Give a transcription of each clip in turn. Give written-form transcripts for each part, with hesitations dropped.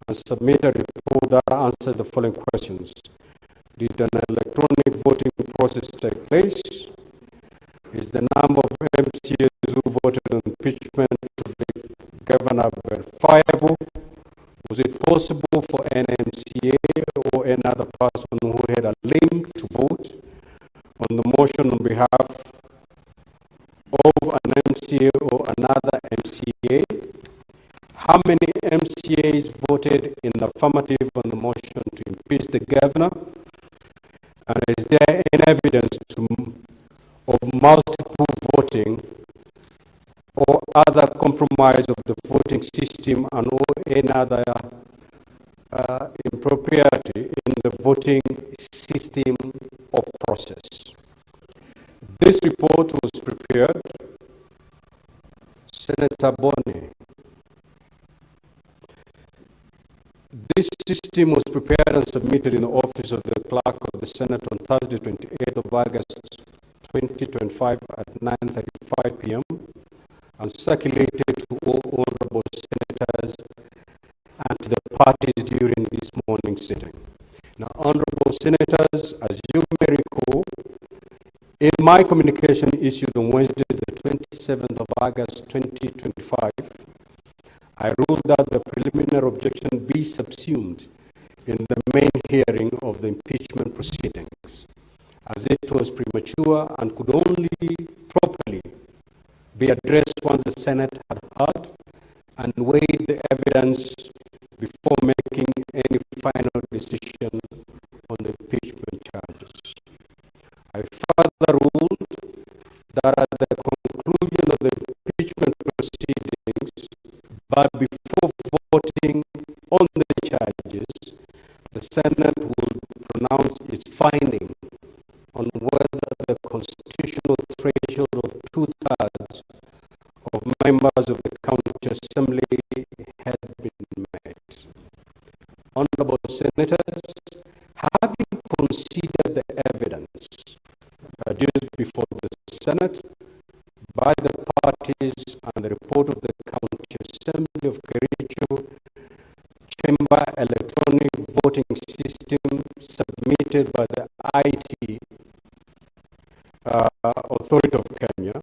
and submit a report that answers the following questions. Did an electronic voting process take place? Is the number of MCAs who voted on impeachment to the governor verifiable? Was it possible for an MCA or another person who had a link to vote on the motion on behalf of an MCA or another MCA? How many MCAs voted in the affirmative on the motion to impeach the governor? And is there any evidence of multiple voting or other compromise of the voting system and or any other impropriety in the voting system or process? This report was prepared, Senator Boni. This system was prepared and submitted in the office of the Clerk of the Senate on Thursday, 28th of August, 2025 at 9:35 p.m. and circulated to all honorable senators and to the parties during this morning's sitting. Now, honorable senators, as you may recall, in my communication issued on Wednesday, the 27th of August, 2025, I ruled that the preliminary objection be subsumed in the main hearing of the impeachment proceedings, as it was premature and could only properly be addressed once the Senate had heard and weighed the evidence before making any final decision on the impeachment charges. I further ruled that at the conclusion of the impeachment proceedings, but before voting on the charges, the Senate will pronounce its finding on whether the constitutional threshold of 2/3 of members of the County Assembly had been met. Honorable Senators, having considered the evidence adduced before the Senate by the parties and the report of the County Assembly of KERICHO Chamber electronic voting system submitted by the IT Authority of Kenya,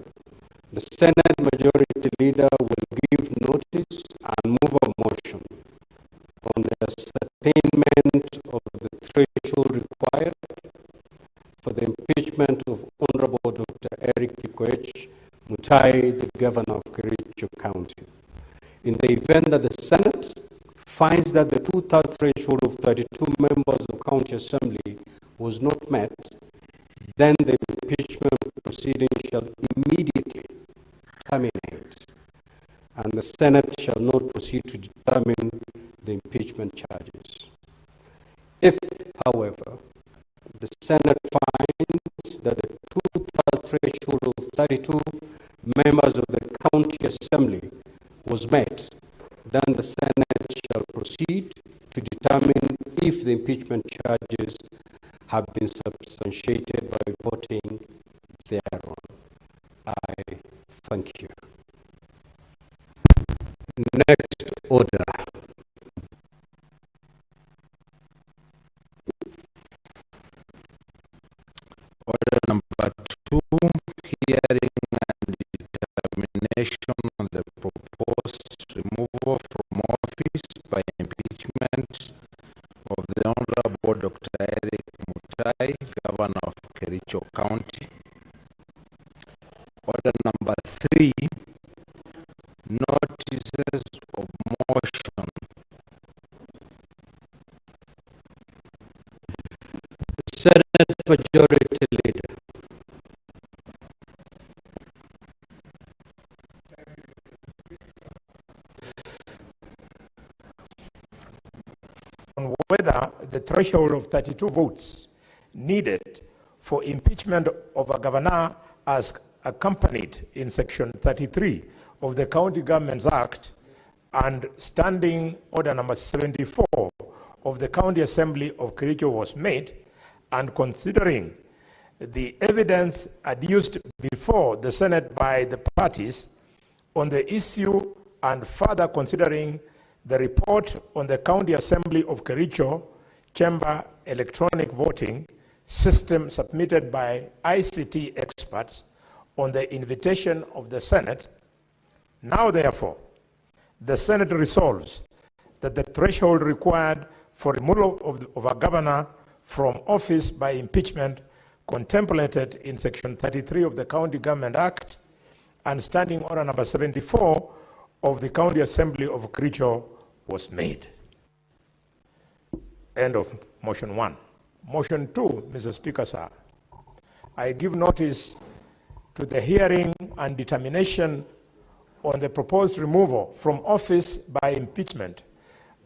the Senate Majority Leader will give notice and move a motion on the ascertainment of the threshold required for the impeachment of Honorable Dr. KERICHO Mutai, the Governor of Kericho County. In the event that the Senate finds that the 2/3 threshold of 32 members of County Assembly was not met, then the impeachment proceeding shall immediately terminate, and the Senate shall not proceed to determine the impeachment charges. If, however, the Senate finds that the 2/3 threshold of 32 members of the County Assembly was met, then the Senate shall proceed to determine if the impeachment charges have been substantiated by voting thereon. I thank you. Next order. Order number 2, hearing and determination on the proposed removal from office by impeachment of the Honorable Dr. KERICHO Mutai, Governor of Kericho County. Order number 3, notices of motion. Senate Majority Leader. On whether the threshold of 32 votes needed for impeachment of a governor as accompanied in Section 33 of the County Governments Act and Standing Order number 74 of the County Assembly of Kericho was made, and considering the evidence adduced before the Senate by the parties on the issue, and further considering the report on the County Assembly of KERICHO Chamber electronic voting system submitted by ICT experts on the invitation of the Senate. Now, therefore, the Senate resolves that the threshold required for removal of a governor from office by impeachment contemplated in Section 33 of the County Government Act and Standing Order number 74 of the County Assembly of KERICHO was made. End of motion 1. Motion 2, Mr. Speaker, sir. I give notice to the hearing and determination on the proposed removal from office by impeachment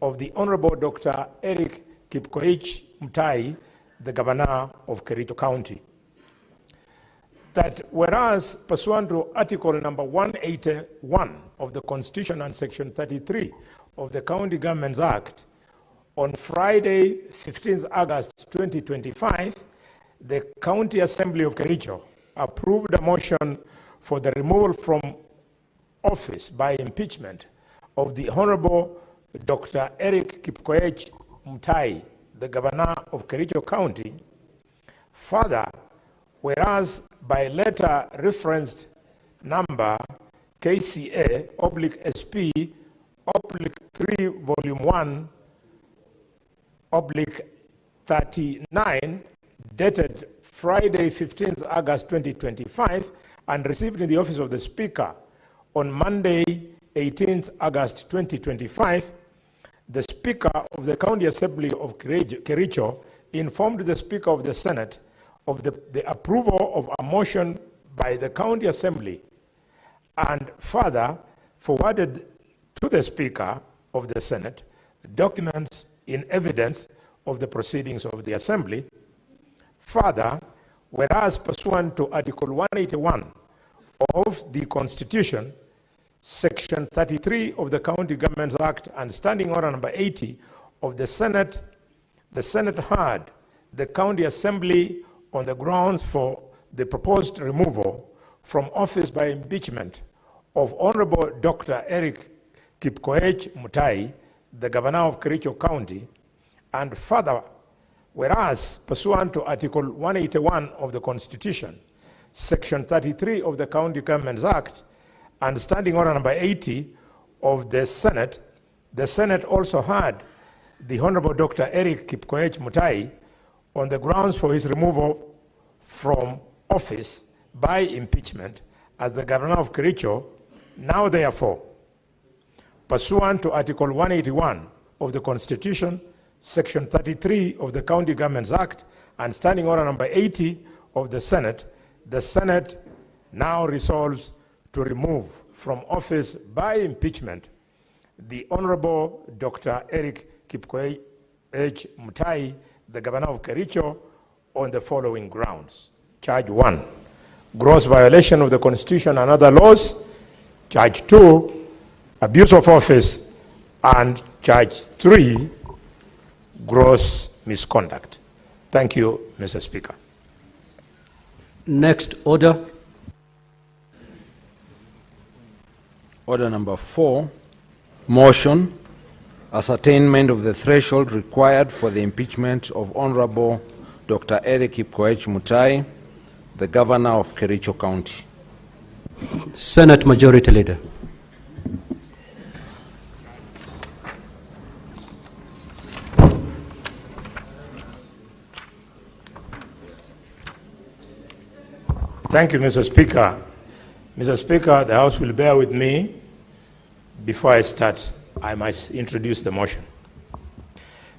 of the Honorable Dr. Eric Kipkoech Mutai, the Governor of KERICHO County. That whereas pursuant to Article number 181 of the Constitution and Section 33 of the County Governments Act, on Friday, 15th August 2025, the County Assembly of KERICHO approved a motion for the removal from office by impeachment of the Honorable Dr. Eric Kipkoech Mutai, the Governor of KERICHO County. Further, whereas by letter referenced number KCA/SP/3 Volume 1 /39, dated Friday, 15th August 2025, and received in the office of the Speaker on Monday, 18th August 2025, the Speaker of the County Assembly of KERICHO informed the Speaker of the Senate of the approval of a motion by the County Assembly, and further forwarded to the Speaker of the Senate documents in evidence of the proceedings of the Assembly. Further, whereas pursuant to Article 181 of the Constitution, Section 33 of the County Governments Act, and Standing Order number 80 of the Senate heard the County Assembly on the grounds for the proposed removal from office by impeachment of Honorable Dr. Eric Kipkoech Mutai, the Governor of KERICHO County. And further, whereas pursuant to Article 181 of the Constitution, Section 33 of the County Governments Act, and Standing Order number 80 of the Senate also heard the Honorable Dr. Eric Kipkoech Mutai on the grounds for his removal from office by impeachment as the Governor of KERICHO. Now, therefore, pursuant to Article 181 of the Constitution, Section 33 of the County Governments Act, and Standing Order number 80 of the Senate now resolves to remove from office by impeachment the Honorable Dr. Eric Kipkoech Mutai, the Governor of KERICHO, on the following grounds. Charge 1, gross violation of the Constitution and other laws. Charge 2, abuse of office. And charge 3, gross misconduct. Thank you, Mr. Speaker. Next order. Order number 4, motion, ascertainment of the threshold required for the impeachment of Honorable Dr. Eric Kipkoech Mutai, the Governor of KERICHO County. Senate Majority Leader. Thank you, Mr. Speaker. Mr. Speaker, the House will bear with me. Before I start, I must introduce the motion.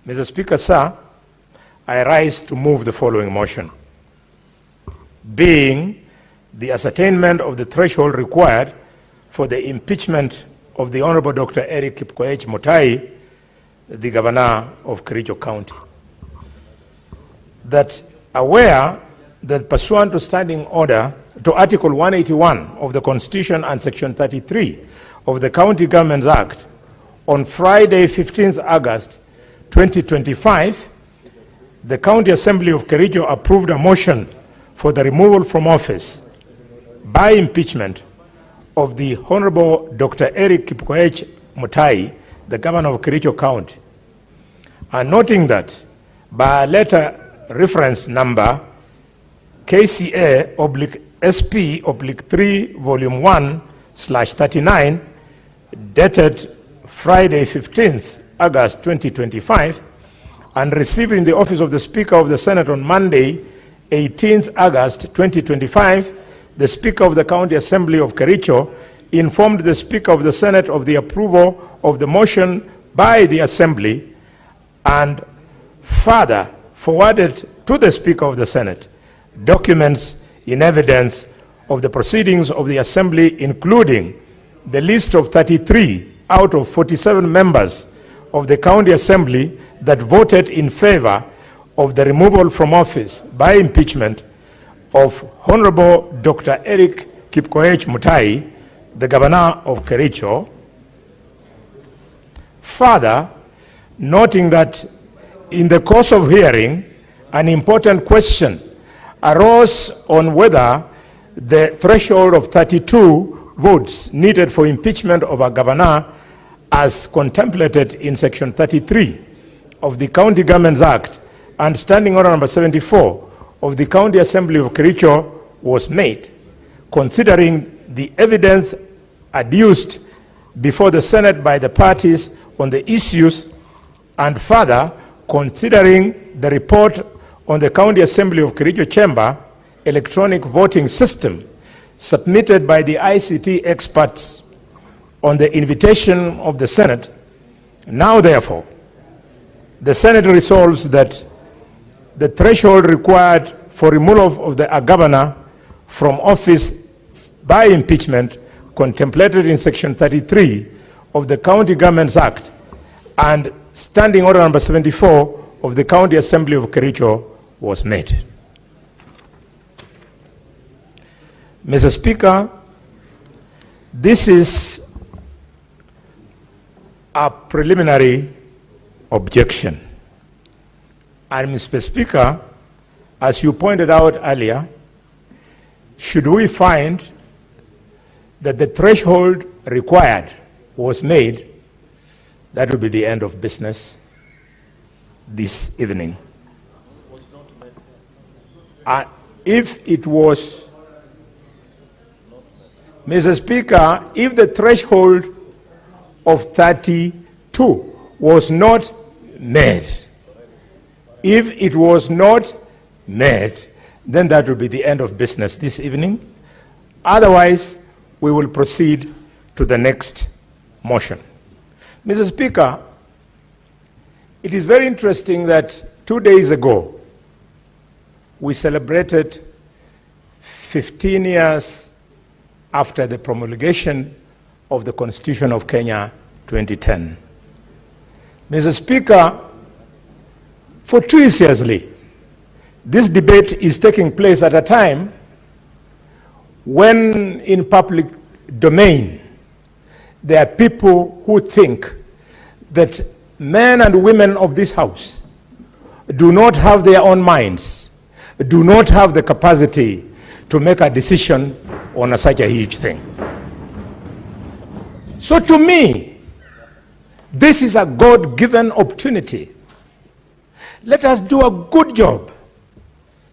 Mr. Speaker, sir, I rise to move the following motion. Being the ascertainment of the threshold required for the impeachment of the Honorable Dr. Eric Kipkoech Mutai, the Governor of KERICHO County. That aware that pursuant to Standing Order to Article 181 of the Constitution and Section 33 of the County Governments Act, on Friday, 15th August 2025, the County Assembly of KERICHO approved a motion for the removal from office by impeachment of the Honorable Dr. Eric Kipkoech Mutai, the governor of Kericho County, and noting that by letter reference number KCA/SP/3 volume 1/39 dated Friday 15th August 2025 and received in the office of the Speaker of the Senate on Monday 18th August 2025, the Speaker of the County Assembly of Kericho informed the Speaker of the Senate of the approval of the motion by the Assembly and further forwarded to the Speaker of the Senate documents in evidence of the proceedings of the Assembly, including the list of 33 out of 47 members of the County Assembly that voted in favor of the removal from office by impeachment of Honorable Dr. Eric Kipkoech Mutai, the Governor of Kericho. Further, noting that in the course of hearing, an important question arose on whether the threshold of 32 votes needed for impeachment of a governor, as contemplated in Section 33 of the County Governments Act and Standing Order number 74 of the County Assembly of Kericho, was made, considering the evidence adduced before the Senate by the parties on the issues, and further considering the report on the County Assembly of Kericho Chamber electronic voting system submitted by the ICT experts on the invitation of the Senate. Now, therefore, the Senate resolves that the threshold required for removal of the governor from office by impeachment, contemplated in Section 33 of the County Governments Act and Standing Order number 74 of the County Assembly of Kericho, was made. Mr. Speaker, this is a preliminary objection. And Mr. Speaker, as you pointed out earlier, should we find that the threshold required was made, that will be the end of business this evening. If it was, Mr. Speaker, if the threshold of 32 was not met, if it was not met, then that will be the end of business this evening. Otherwise, we will proceed to the next motion. Mr. Speaker, it is very interesting that 2 days ago, we celebrated 15 years after the promulgation of the Constitution of Kenya 2010. Mr. Speaker, for 2 years seriously, this debate is taking place at a time when in public domain there are people who think that men and women of this house do not have their own minds, do not have the capacity to make a decision on such a huge thing. So to me, this is a God-given opportunity. Let us do a good job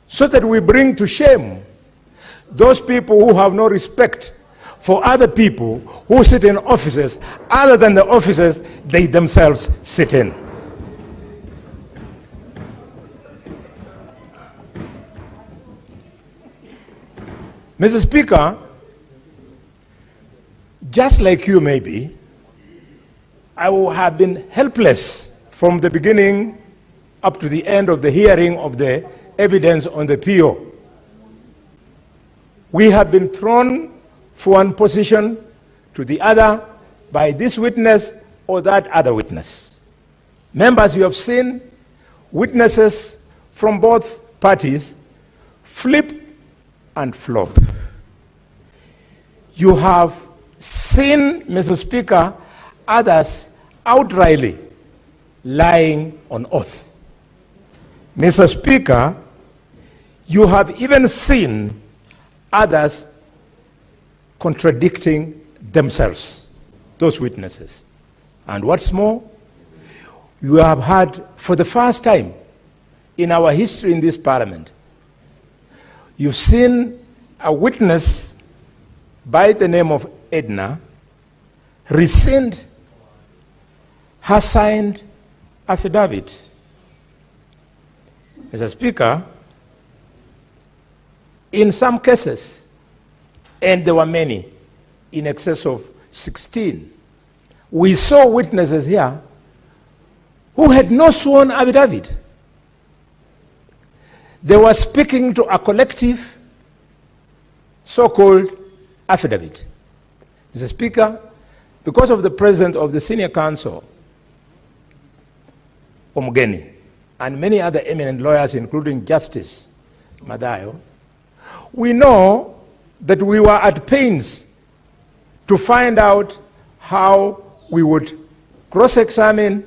so that we bring to shame those people who have no respect for other people who sit in offices other than the offices they themselves sit in. Mr. Speaker, just like you maybe, I have been helpless from the beginning up to the end of the hearing of the evidence on the PO. We have been thrown from one position to the other by this witness or that other witness. Members, you have seen witnesses from both parties flip and flop. You have seen, Mr. Speaker, others outrightly lying on oath. Mr. Speaker, you have even seen others contradicting themselves, those witnesses. And what's more, you have had, for the first time in our history in this parliament, you've seen a witness by the name of Edna rescind her signed affidavit. Mr. Speaker, in some cases, and there were many, in excess of 16, we saw witnesses here who had no sworn affidavit. They were speaking to a collective so-called affidavit. Mr. Speaker, because of the presence of the Senior Counsel, Omugeni, and many other eminent lawyers, including Justice Madayo, we know that we were at pains to find out how we would cross-examine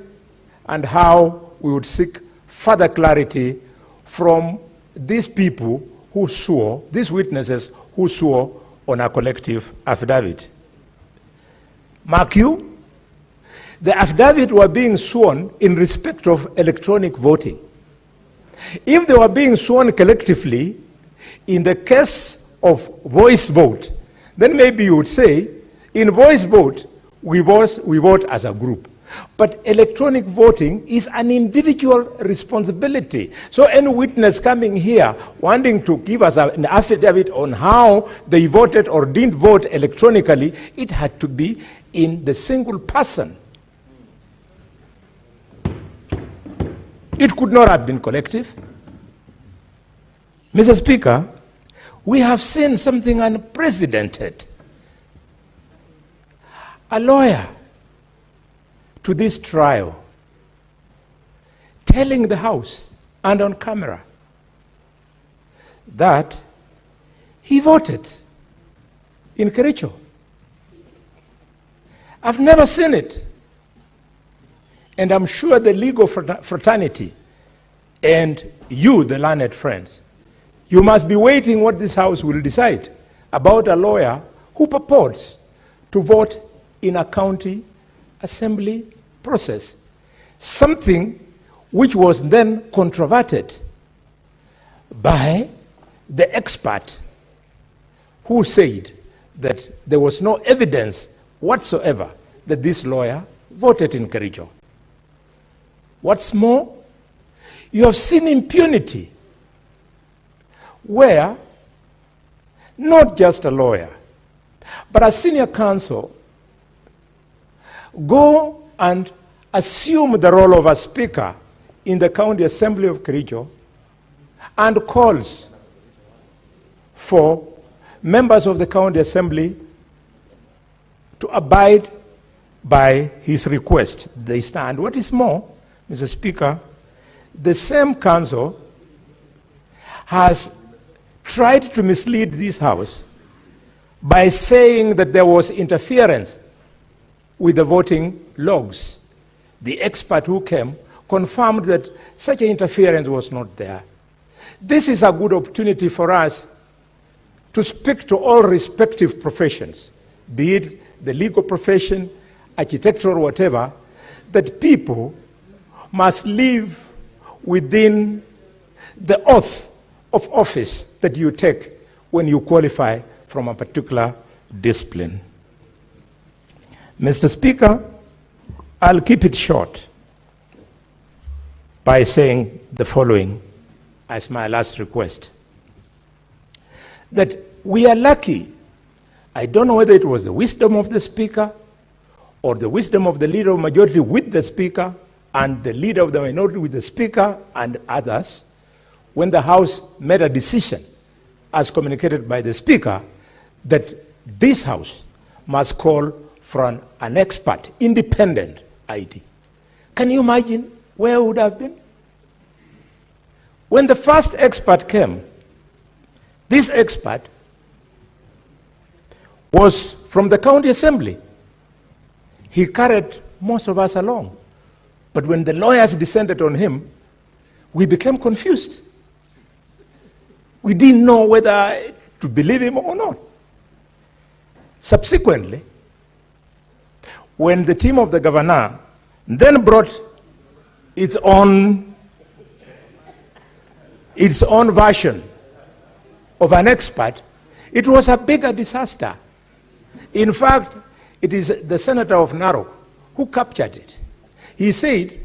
and how we would seek further clarity from these people who swore, these witnesses who swore on a collective affidavit. Mark you, the affidavit were being sworn in respect of electronic voting. If they were being sworn collectively, in the case of voice vote, then maybe you would say, in voice vote, we vote as a group. But electronic voting is an individual responsibility. So any witness coming here wanting to give us an affidavit on how they voted or didn't vote electronically, it had to be in the single person. It could not have been collective. Mr. Speaker, we have seen something unprecedented. A lawyer to this trial telling the House and on camera that he voted in KERICHO. I've never seen it. And I'm sure the legal fraternity and you, the learned friends, you must be waiting what this House will decide about a lawyer who purports to vote in a county assembly process, something which was then controverted by the expert who said that there was no evidence whatsoever that this lawyer voted in KERICHO. What's more, you have seen impunity where not just a lawyer, but a senior counsel go and assume the role of a speaker in the county assembly of KERICHO and calls for members of the county assembly to abide by his request. They stand. What is more, Mr. Speaker, the same council has tried to mislead this House by saying that there was interference with the voting logs. The expert who came confirmed that such interference was not there. This is a good opportunity for us to speak to all respective professions, be it the legal profession, architectural, whatever, that people must live within the oath of office that you take when you qualify from a particular discipline. Mr. Speaker, I'll keep it short by saying the following as my last request. That we are lucky. I don't know whether it was the wisdom of the Speaker or the wisdom of the leader of the majority with the Speaker and the leader of the minority with the Speaker and others, when the House made a decision, as communicated by the Speaker, that this House must call for an expert, independent IT. Can you imagine where it would have been? When the first expert came, this expert was from the county assembly. He carried most of us along. But when the lawyers descended on him, we became confused. We didn't know whether to believe him or not. Subsequently, when the team of the governor then brought its own version of an expert, it was a bigger disaster. In fact, it is the senator of Narok who captured it. He said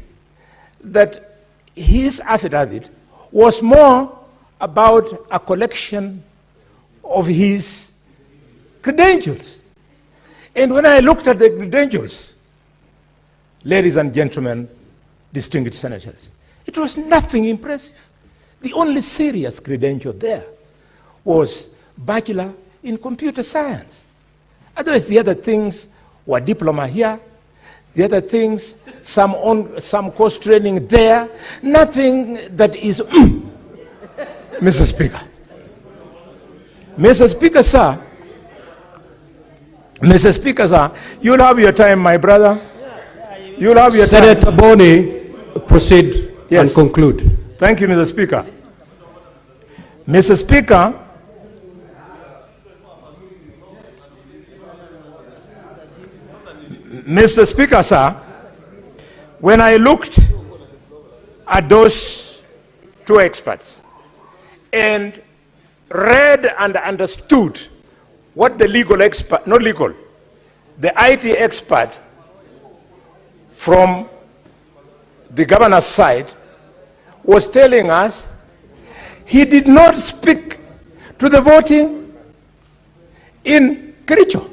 that his affidavit was more about a collection of his credentials. And when I looked at the credentials, ladies and gentlemen, distinguished senators, it was nothing impressive. The only serious credential there was bachelor in computer science. Otherwise, the other things were diploma here, the other things, some course training there, nothing that is, Mr. Speaker. Mr. Speaker, sir. Mr. Speaker, sir, you'll have your time, my brother. You'll have your time. Senator Boni, proceed and conclude. Thank you, Mr. Speaker. Mr. Speaker, Mr. Speaker, sir, when I looked at those two experts and read and understood what the legal expert, not legal, the IT expert from the governor's side was telling us, he did not speak to the voting in KERICHO.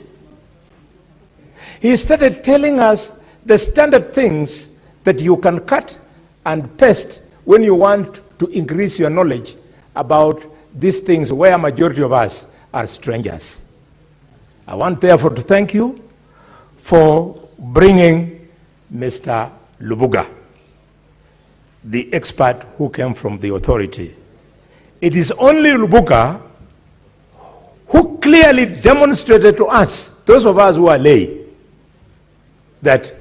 He started telling us the standard things that you can cut and paste when you want to increase your knowledge about these things where majority of us are strangers. I want therefore to thank you for bringing Mr. Lubuga, the expert who came from the authority. It is only Lubuga who clearly demonstrated to us, those of us who are lay, that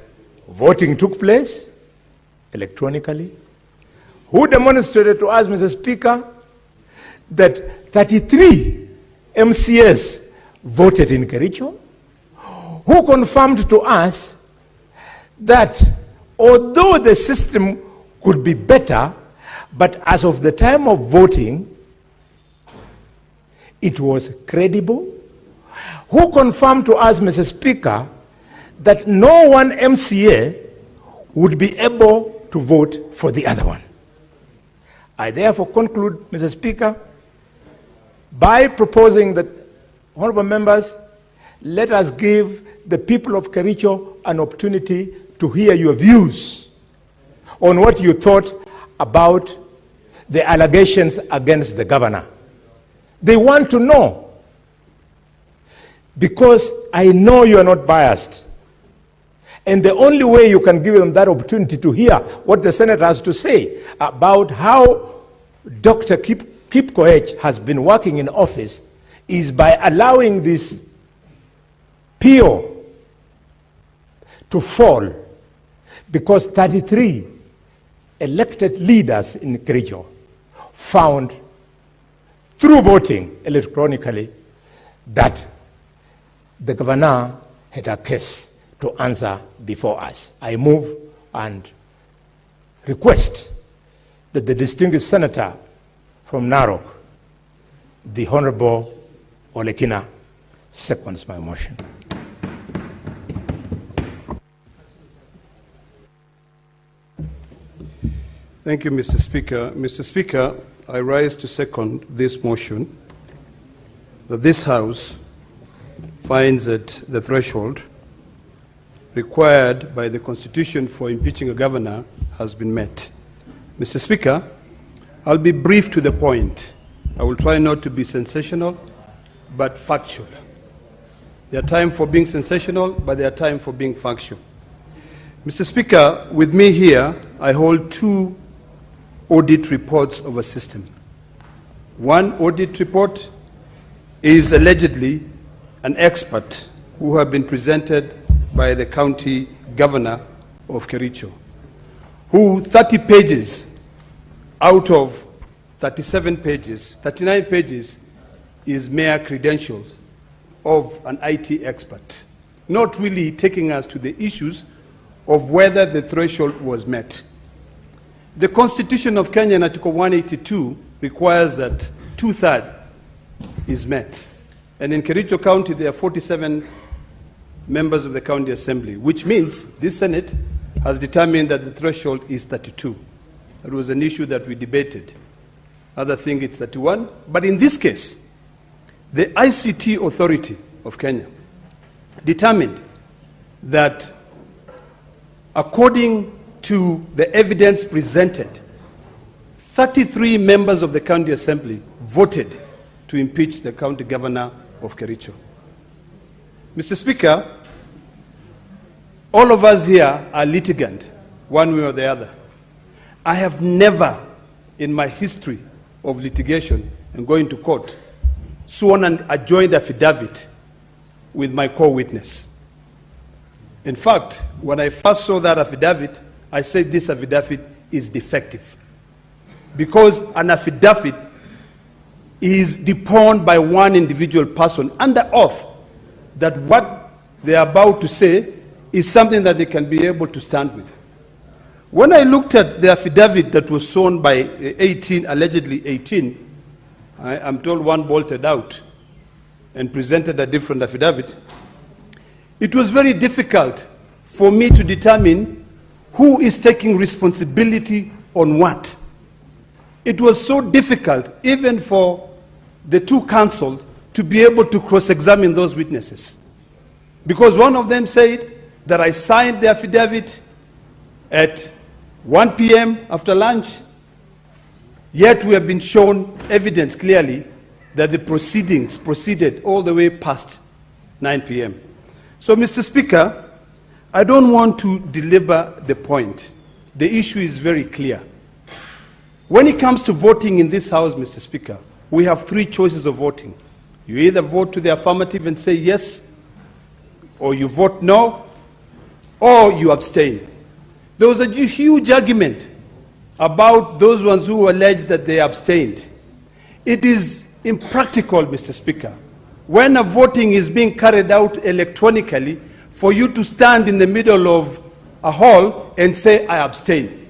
voting took place electronically, who demonstrated to us, Mr. Speaker, that 33 MCS voted in KERICHO, who confirmed to us that although the system could be better, but as of the time of voting, it was credible, who confirmed to us, Mr. Speaker, that no one MCA would be able to vote for the other one. I therefore conclude, Mr. Speaker, by proposing that, honorable members, let us give the people of KERICHO an opportunity to hear your views on what you thought about the allegations against the governor. They want to know, because I know you are not biased. And the only way you can give them that opportunity to hear what the Senate has to say about how Dr. Kip Koech has been working in office is by allowing this PO to fall, because 33 elected leaders in KERICHO found through voting electronically that the governor had a case to answer before us. I move and request that the distinguished senator from Narok, the Honorable Olekina, seconds my motion. Thank you, Mr. Speaker. Mr. Speaker, I rise to second this motion that this House finds that the threshold required by the Constitution for impeaching a governor has been met. Mr. Speaker, I'll be brief to the point. I will try not to be sensational, but factual. There are times for being sensational, but there are times for being factual. Mr. Speaker, with me here, I hold two audit reports of a system. One audit report is allegedly an expert who have been presented by the county governor of KERICHO, who 30 pages out of 37 pages, 39 pages is mere credentials of an IT expert. not really taking us to the issues of whether the threshold was met. The Constitution of Kenya in Article 182 requires that 2/3 is met. And in Kericho County, there are 47 members of the County Assembly, which means this Senate has determined that the threshold is 32. That was an issue that we debated. Others think it's 31. But in this case, the ICT Authority of Kenya determined that according to the evidence presented, 33 members of the County Assembly voted to impeach the County Governor of Kericho. Mr. Speaker, all of us here are litigant, one way or the other. I have never, in my history of litigation and going to court, sworn a joint affidavit with my co-witness. In fact, when I first saw that affidavit, I said this affidavit is defective. Because an affidavit is deponed by one individual person under oath that what they are about to say is something that they can be able to stand with. When I looked at the affidavit that was sworn by 18, allegedly 18, I'm told one bolted out and presented a different affidavit. It was very difficult for me to determine who is taking responsibility on what. It was so difficult, even for the two counsel, to be able to cross-examine those witnesses. Because one of them said that I signed the affidavit at 1 p.m. after lunch, yet we have been shown evidence clearly that the proceedings proceeded all the way past 9 p.m. So, Mr. Speaker, I don't want to belabor the point. The issue is very clear. When it comes to voting in this House, Mr. Speaker, we have three choices of voting. You either vote to the affirmative and say yes, or you vote no, or you abstain. There was a huge argument about those ones who alleged that they abstained. It is impractical, Mr. Speaker, when a voting is being carried out electronically, for you to stand in the middle of a hall and say, I abstain.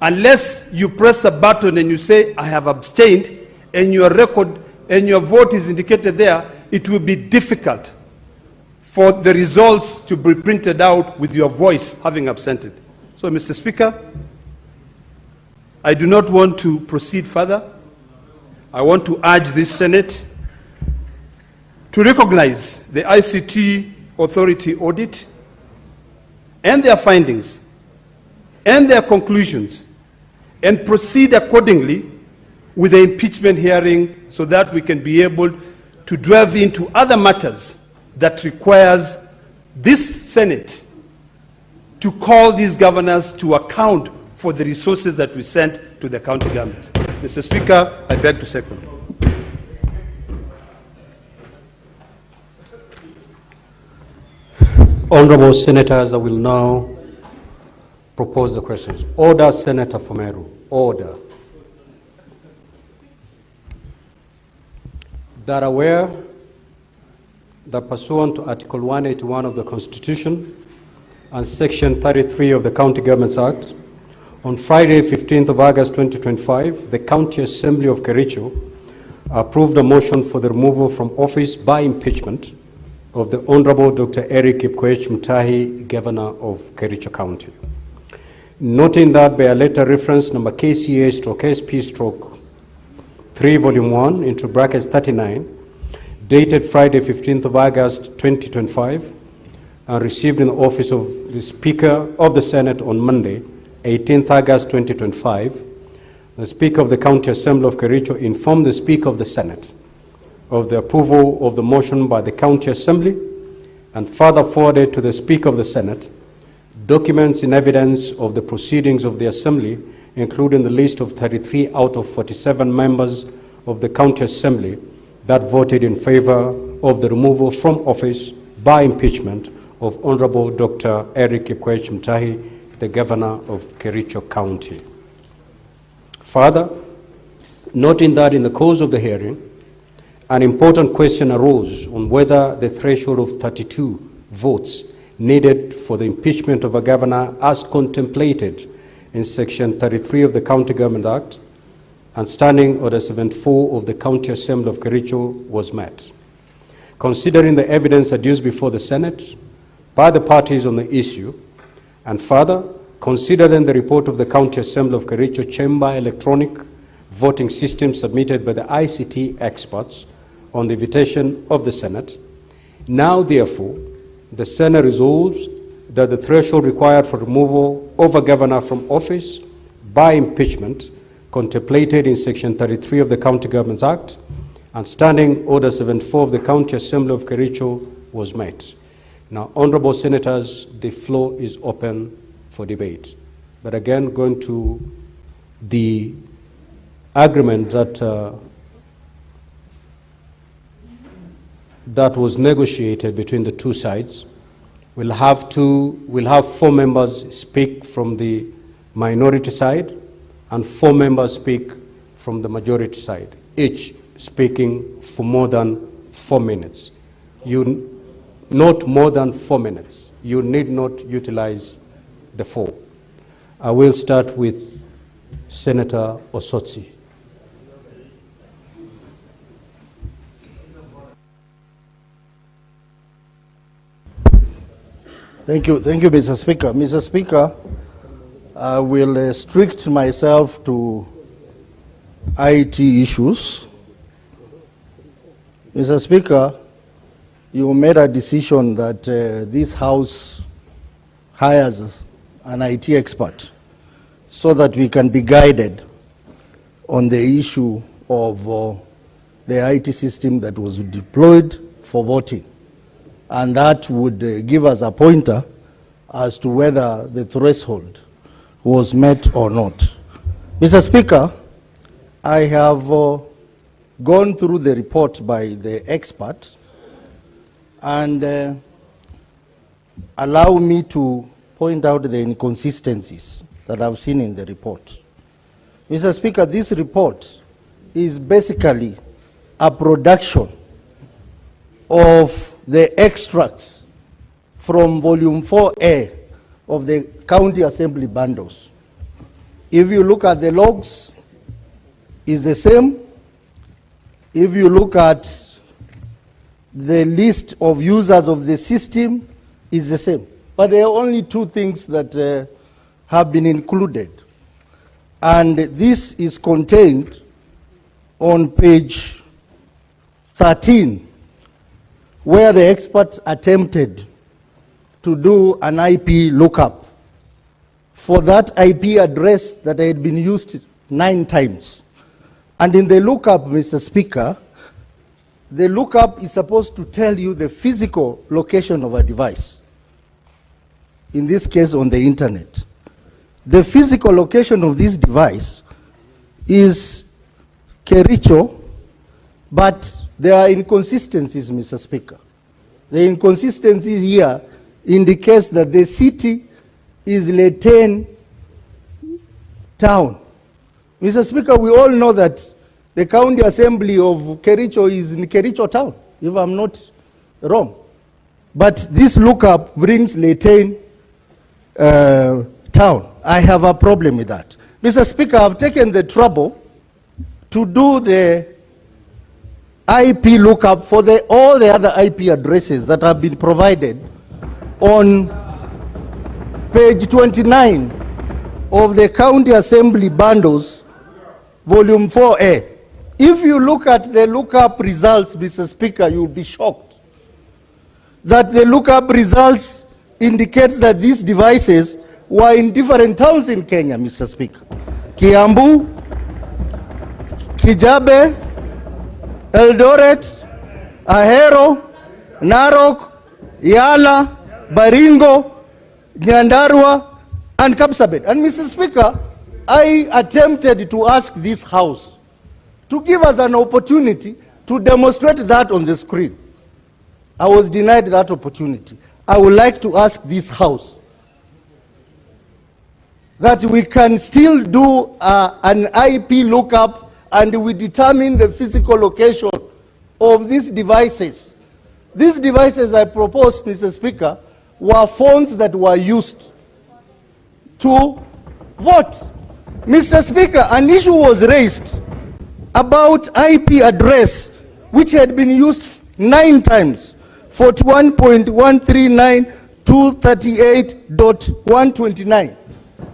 Unless you press a button and you say, I have abstained, and your record and your vote is indicated there, it will be difficult for the results to be printed out with your voice having absented. So, Mr. Speaker, I do not want to proceed further. I want to urge this Senate to recognize the ICT Authority audit and their findings and their conclusions and proceed accordingly with the impeachment hearing so that we can be able to delve into other matters that requires this Senate to call these governors to account for the resources that we sent to the county governments. Mr. Speaker, I beg to second. Honorable Senators, I will now propose the questions. Order, Senator Fomeru. Order. That aware that pursuant to Article 181 of the Constitution and Section 33 of the County Governments Act, on Friday, 15th of August 2025, the County Assembly of Kericho approved a motion for the removal from office by impeachment of the Honorable Dr. Eric Kipkoech Mutahi, Governor of Kericho County. Noting that by a letter reference number KCA/SP/3 Volume 1 into brackets 39, dated Friday 15th of August 2025, and received in the office of the Speaker of the Senate on Monday, 18th August 2025, the Speaker of the County Assembly of Kericho informed the Speaker of the Senate of the approval of the motion by the County Assembly and further forwarded to the Speaker of the Senate documents in evidence of the proceedings of the Assembly, including the list of 33 out of 47 members of the County Assembly that voted in favor of the removal from office by impeachment of Honorable Dr. Eric Kipkoech Mutahi, the Governor of Kericho County. Further, noting that in the course of the hearing, an important question arose on whether the threshold of 32 votes needed for the impeachment of a governor as contemplated in Section 33 of the County Government Act and Standing Order 74 of the County Assembly of KERICHO was met. Considering the evidence adduced before the Senate by the parties on the issue, and further, considering the report of the County Assembly of KERICHO Chamber electronic voting system submitted by the ICT experts on the invitation of the Senate, now therefore, the Senate resolves that the threshold required for removal of a governor from office by impeachment contemplated in Section 33 of the County Government Act and Standing Order 74 of the County Assembly of KERICHO was met. Now, honorable senators, the floor is open for debate. But again, going to the agreement that was negotiated between the two sides, we'll have 4 members speak from the minority side and 4 members speak from the majority side, each speaking for more than 4 minutes. Not more than 4 minutes. You need not utilize the 4. I will start with Senator Osotsi. Thank you, Mr. Speaker. Mr. Speaker, I will restrict myself to IT issues. Mr. Speaker, you made a decision that this House hires an IT expert so that we can be guided on the issue of the IT system that was deployed for voting. And that would give us a pointer as to whether the threshold was met or not. Mr. Speaker, I have gone through the report by the expert, and allow me to point out the inconsistencies that I've seen in the report. Mr. Speaker, this report is basically a production of the extracts from volume 4A of the County Assembly bundles. If you look at the logs, it's the same. If you look at the list of users of the system, is the same. But there are only 2 things that have been included. And this is contained on page 13, where the expert attempted to do an IP lookup for that IP address that had been used 9 times. And in the lookup, Mr. Speaker, the lookup is supposed to tell you the physical location of a device, in this case on the internet. The physical location of this device is KERICHO, but there are inconsistencies, Mr. Speaker. The inconsistency here indicates that the city is Leten town. Mr. Speaker, we all know that the County Assembly of KERICHO is in KERICHO town, if I'm not wrong. But this lookup brings Leten town. I have a problem with that. Mr. Speaker, I've taken the trouble to do the IP lookup for all the other IP addresses that have been provided on page 29 of the County Assembly bundles, volume 4A. If you look at the lookup results, Mr. Speaker, you'll be shocked that the lookup results indicates that these devices were in different towns in Kenya, Mr. Speaker. Kiambu, Kijabe, Eldoret, Ahero, Narok, Yala, Baringo, Nyandarua, and Kapsabet. And Mr. Speaker, I attempted to ask this House to give us an opportunity to demonstrate that on the screen. I was denied that opportunity. I would like to ask this House that we can still do an IP lookup and we determine the physical location of these devices. These devices I proposed, Mr. Speaker, were phones that were used to vote. Mr. Speaker, an issue was raised about IP address, which had been used 9 times, 41.139.238.129.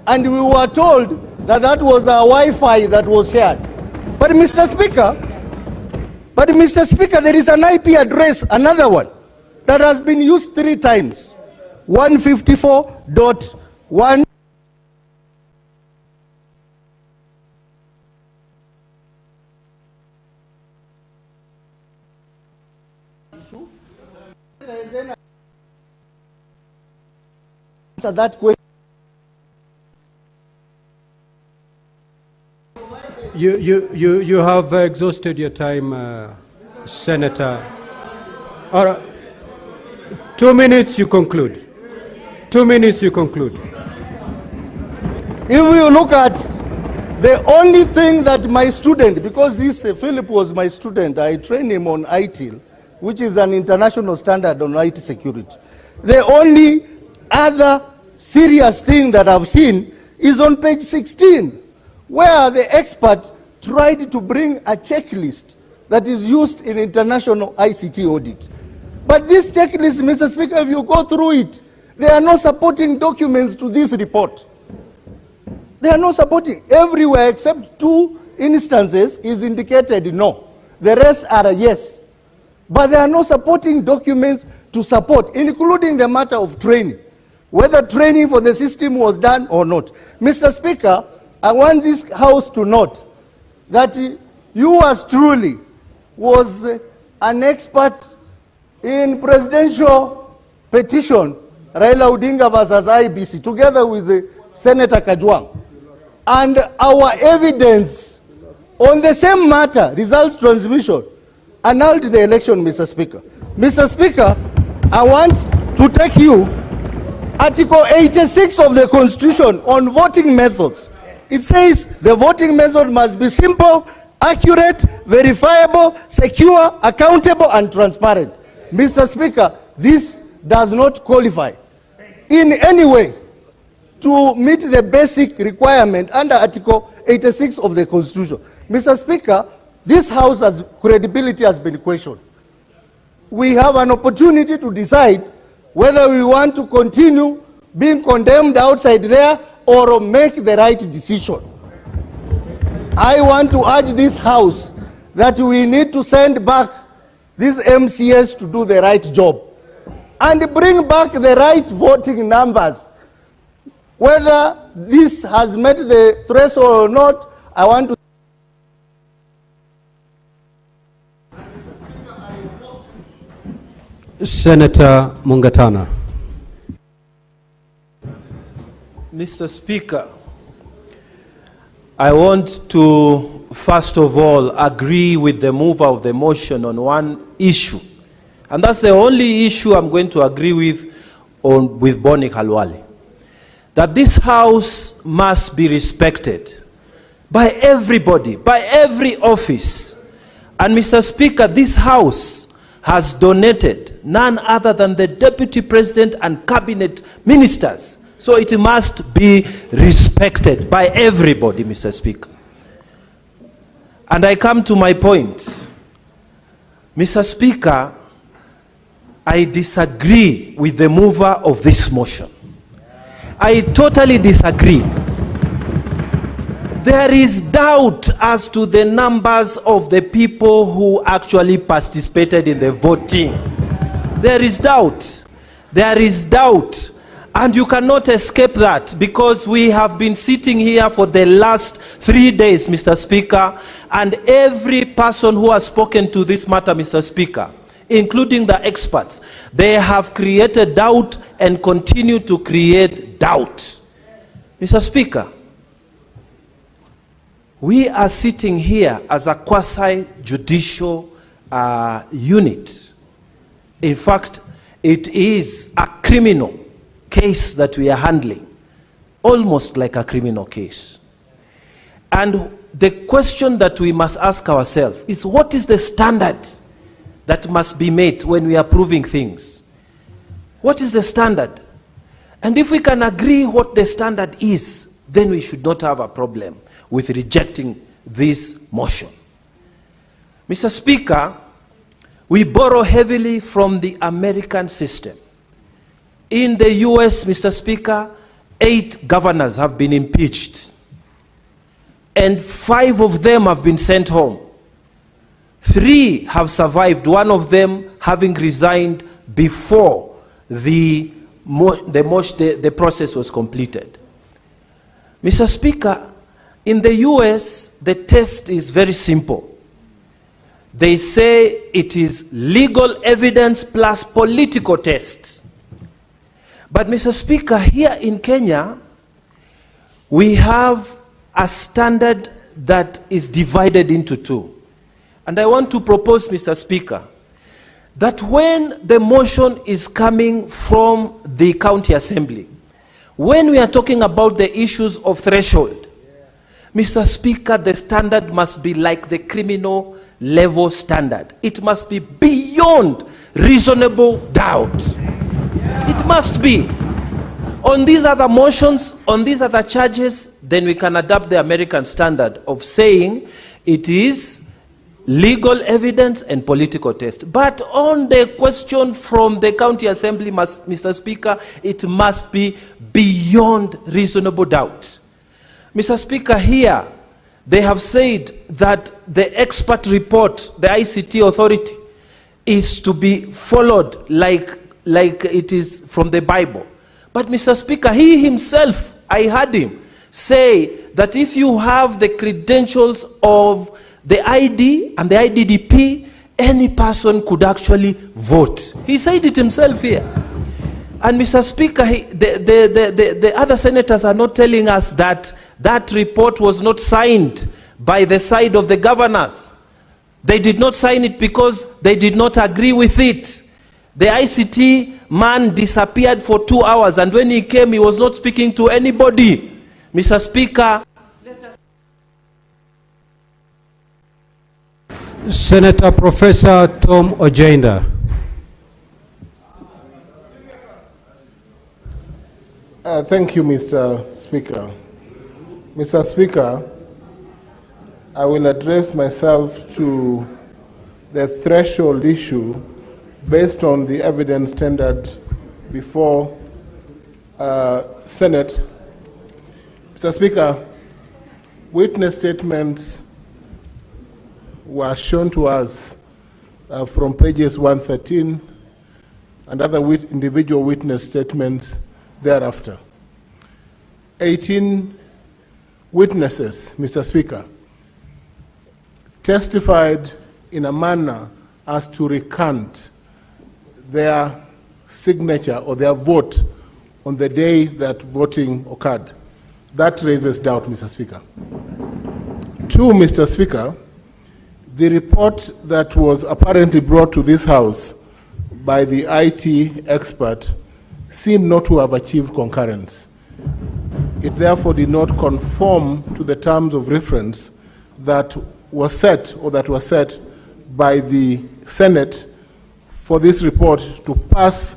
And we were told that that was a Wi-Fi that was shared. But Mr. Speaker, there is an IP address, another one, that has been used 3 times, 154.1. Answer that question. You have exhausted your time, Senator. All right. 2 minutes, you conclude. 2 minutes, you conclude. If you look at the only thing that my student, because this Philip was my student, I trained him on ITIL, which is an international standard on IT security. The only other serious thing that I've seen is on page 16, where the expert tried to bring a checklist that is used in international ICT audit. But this checklist, Mr. Speaker, if you go through it, there are no supporting documents to this report. They are not supporting. Everywhere except 2 instances is indicated no. The rest are a yes. But there are no supporting documents to support, including the matter of training, whether training for the system was done or not. Mr. Speaker, I want this House to note that yours truly was an expert in presidential petition, Raila Odinga versus IBC, together with Senator Kajwang. And our evidence on the same matter, results transmission, annulled the election, Mr. Speaker. Mr. Speaker, I want to take you Article 86 of the Constitution on voting methods. It says the voting method must be simple, accurate, verifiable, secure, accountable, and transparent. Mr. Speaker, this does not qualify in any way to meet the basic requirement under Article 86 of the Constitution. Mr. Speaker, this House's credibility has been questioned. We have an opportunity to decide whether we want to continue being condemned outside there or make the right decision. I want to urge this House that we need to send back these MCS to do the right job and bring back the right voting numbers. Whether this has met the threshold or not, I want to Senator Mungatana. Mr. Speaker, I want to first of all agree with the mover of the motion on one issue. And that's the only issue I'm going to agree with Bonnie Khalwale. That this House must be respected by everybody, by every office. And Mr. Speaker, this House has donated none other than the Deputy President and Cabinet Ministers. So it must be respected by everybody, Mr. Speaker. And I come to my point. Mr. Speaker, I disagree with the mover of this motion. I totally disagree. There is doubt as to the numbers of the people who actually participated in the voting. There is doubt. There is doubt. And you cannot escape that because we have been sitting here for the last 3 days, Mr. Speaker, and every person who has spoken to this matter, Mr. Speaker, including the experts, they have created doubt and continue to create doubt. Mr. Speaker, we are sitting here as a quasi-judicial unit. In fact, it is a criminal case that we are handling, almost like a criminal case. And the question that we must ask ourselves is, what is the standard that must be met when we are approving things. What is the standard? And if we can agree what the standard is, then we should not have a problem with rejecting this motion. Mr. Speaker, we borrow heavily from the American system. In the US, Mr. Speaker, 8 governors have been impeached, and 5 of them have been sent home. 3 have survived, one of them having resigned before the process was completed. Mr. Speaker, in the US, the test is very simple. They say it is legal evidence plus political test. But Mr. Speaker, here in Kenya, we have a standard that is divided into 2. And I want to propose, Mr. Speaker, that when the motion is coming from the county assembly, when we are talking about the issues of threshold, Mr. Speaker, the standard must be like the criminal level standard. It must be beyond reasonable doubt. It must be. On these other motions, on these other charges, then we can adopt the American standard of saying it is legal evidence and political test. But on the question from the county assembly, Mr. Speaker, it must be beyond reasonable doubt. Mr. Speaker, here they have said that the expert report, the ICT authority, is to be followed like it is from the Bible. But Mr. Speaker, he himself, I heard him say that if you have the credentials of the ID and the IDDP, any person could actually vote. He said it himself here. And Mr. Speaker, the other senators are not telling us that that report was not signed by the side of the governors. They did not sign it because they did not agree with it. The ICT man disappeared for 2 hours, and when he came, he was not speaking to anybody. Mr. Speaker, Senator Professor Tom Ojenda. Thank you, Mr. Speaker. Mr. Speaker, I will address myself to the threshold issue based on the evidence tendered before Senate. Mr. Speaker, witness statements were shown to us from pages 113 and other individual witness statements thereafter. 18 witnesses, Mr. Speaker, testified in a manner as to recant their signature or their vote on the day that voting occurred. That raises doubt, Mr. Speaker. 2, Mr. Speaker, the report that was apparently brought to this House by the IT expert seemed not to have achieved concurrence. It therefore did not conform to the terms of reference that was set or that was set by the Senate for this report to pass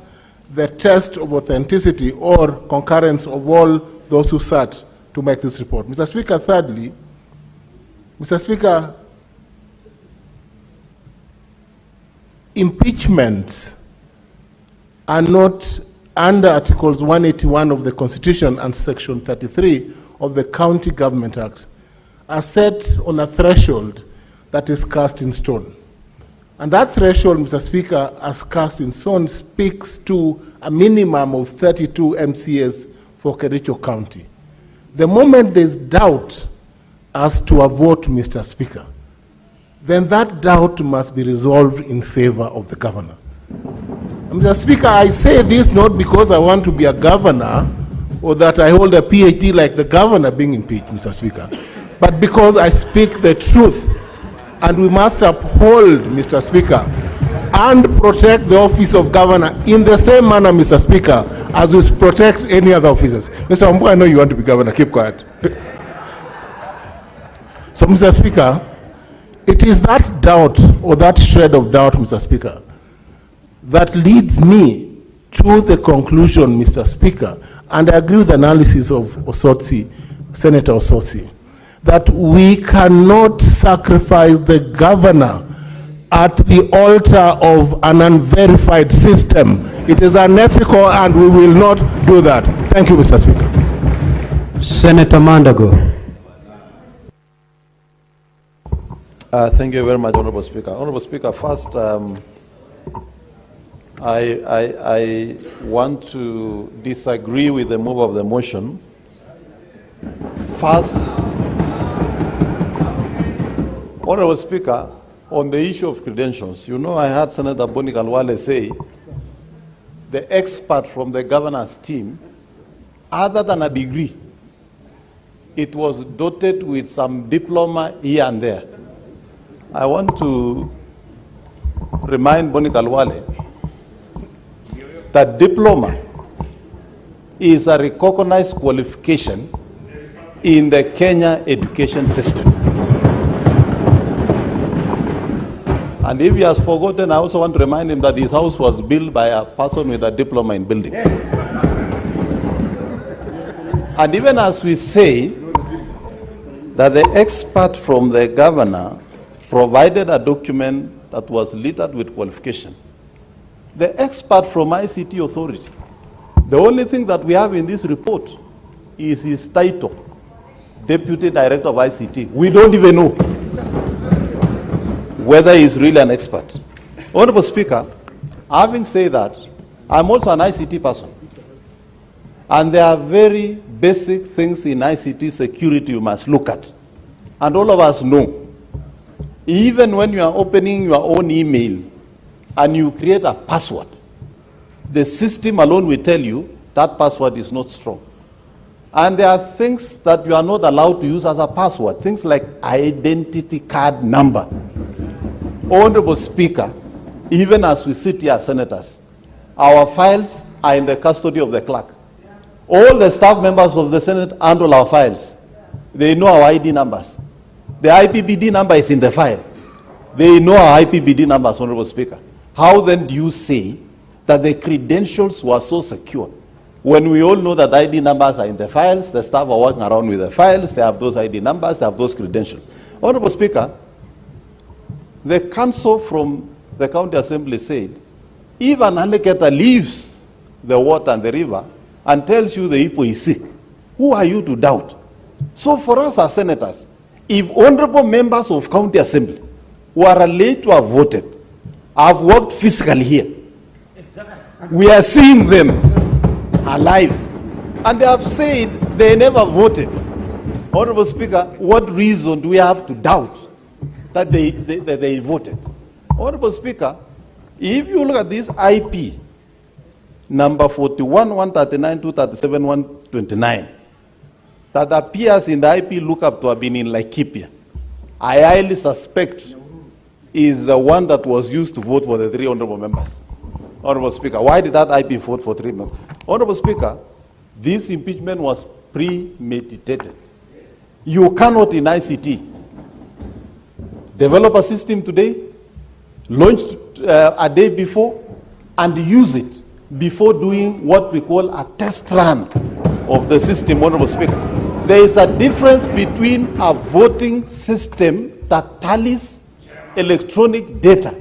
the test of authenticity or concurrence of all those who sat to make this report. Mr. Speaker, thirdly, Mr. Speaker, impeachments are not under Articles 181 of the Constitution and Section 33 of the County Government Act, are set on a threshold that is cast in stone. And that threshold, Mr. Speaker, as cast in stone, speaks to a minimum of 32 MCAs for KERICHO County. The moment there's doubt as to a vote, Mr. Speaker, then that doubt must be resolved in favor of the governor. Mr. Speaker, I say this not because I want to be a governor or that I hold a PhD like the governor being impeached, Mr. Speaker, but because I speak the truth. And we must uphold, Mr. Speaker, and protect the office of governor in the same manner, Mr. Speaker, as we protect any other officers. Mr. Wambua, I know you want to be governor. Keep quiet. So, Mr. Speaker, It is that doubt, or that shred of doubt, Mr. Speaker, that leads me to the conclusion, Mr. Speaker, and I agree with the analysis of Osotsi, Senator Osotsi, that we cannot sacrifice the governor at the altar of an unverified system. It is unethical, and we will not do that. Thank you, Mr. Speaker. Senator Mandago. Thank you very much, Honorable Speaker. Honorable Speaker, first, I want to disagree with the move of the motion. First, Honorable Speaker, on the issue of credentials, you know, I heard Senator Boni Kalwale say the expert from the governor's team, other than a degree, it was dotted with some diploma here and there. I want to remind Boni Kalwale that diploma is a recognized qualification in the Kenya education system. And if he has forgotten, I also want to remind him that his house was built by a person with a diploma in building. And even as we say that the expert from the governor provided a document that was littered with qualification, the expert from ICT Authority, the only thing that we have in this report is his title, Deputy Director of ICT. We don't even know whether he's really an expert. Honorable Speaker, having said that, I'm also an ICT person. And there are very basic things in ICT security you must look at. And all of us know, even when you are opening your own email and you create a password, the system alone will tell you that password is not strong. And there are things that you are not allowed to use as a password, things like identity card number. Honorable Speaker, even as we sit here as senators, our files are in the custody of the clerk. All the staff members of the Senate handle our files. They know our ID numbers. The IPPD number is in the file. They know our IPPD numbers, Honorable Speaker. How then do you say that the credentials were so secure when we all know that ID numbers are in the files, the staff are working around with the files, they have those ID numbers, they have those credentials? Honorable Speaker, the council from the county assembly said, if an alligator leaves the water and the river and tells you the hippo is sick, who are you to doubt? So for us as senators, if honorable members of county assembly who are alleged to have voted have worked physically here, we are seeing them alive, and they have said they never voted. Honorable Speaker, what reason do we have to doubt that they voted? Honorable Speaker, if you look at this IP, number 41, 139, 237, 129, that appears in the IP lookup to have been in Laikipia, I highly suspect is the one that was used to vote for the 3 honorable members. Honorable Speaker, why did that IP vote for 3 members? Honorable Speaker, this impeachment was premeditated. You cannot in ICT develop a system today, launch a day before, and use it before doing what we call a test run of the system, Honorable Speaker. There is a difference between a voting system that tallies electronic data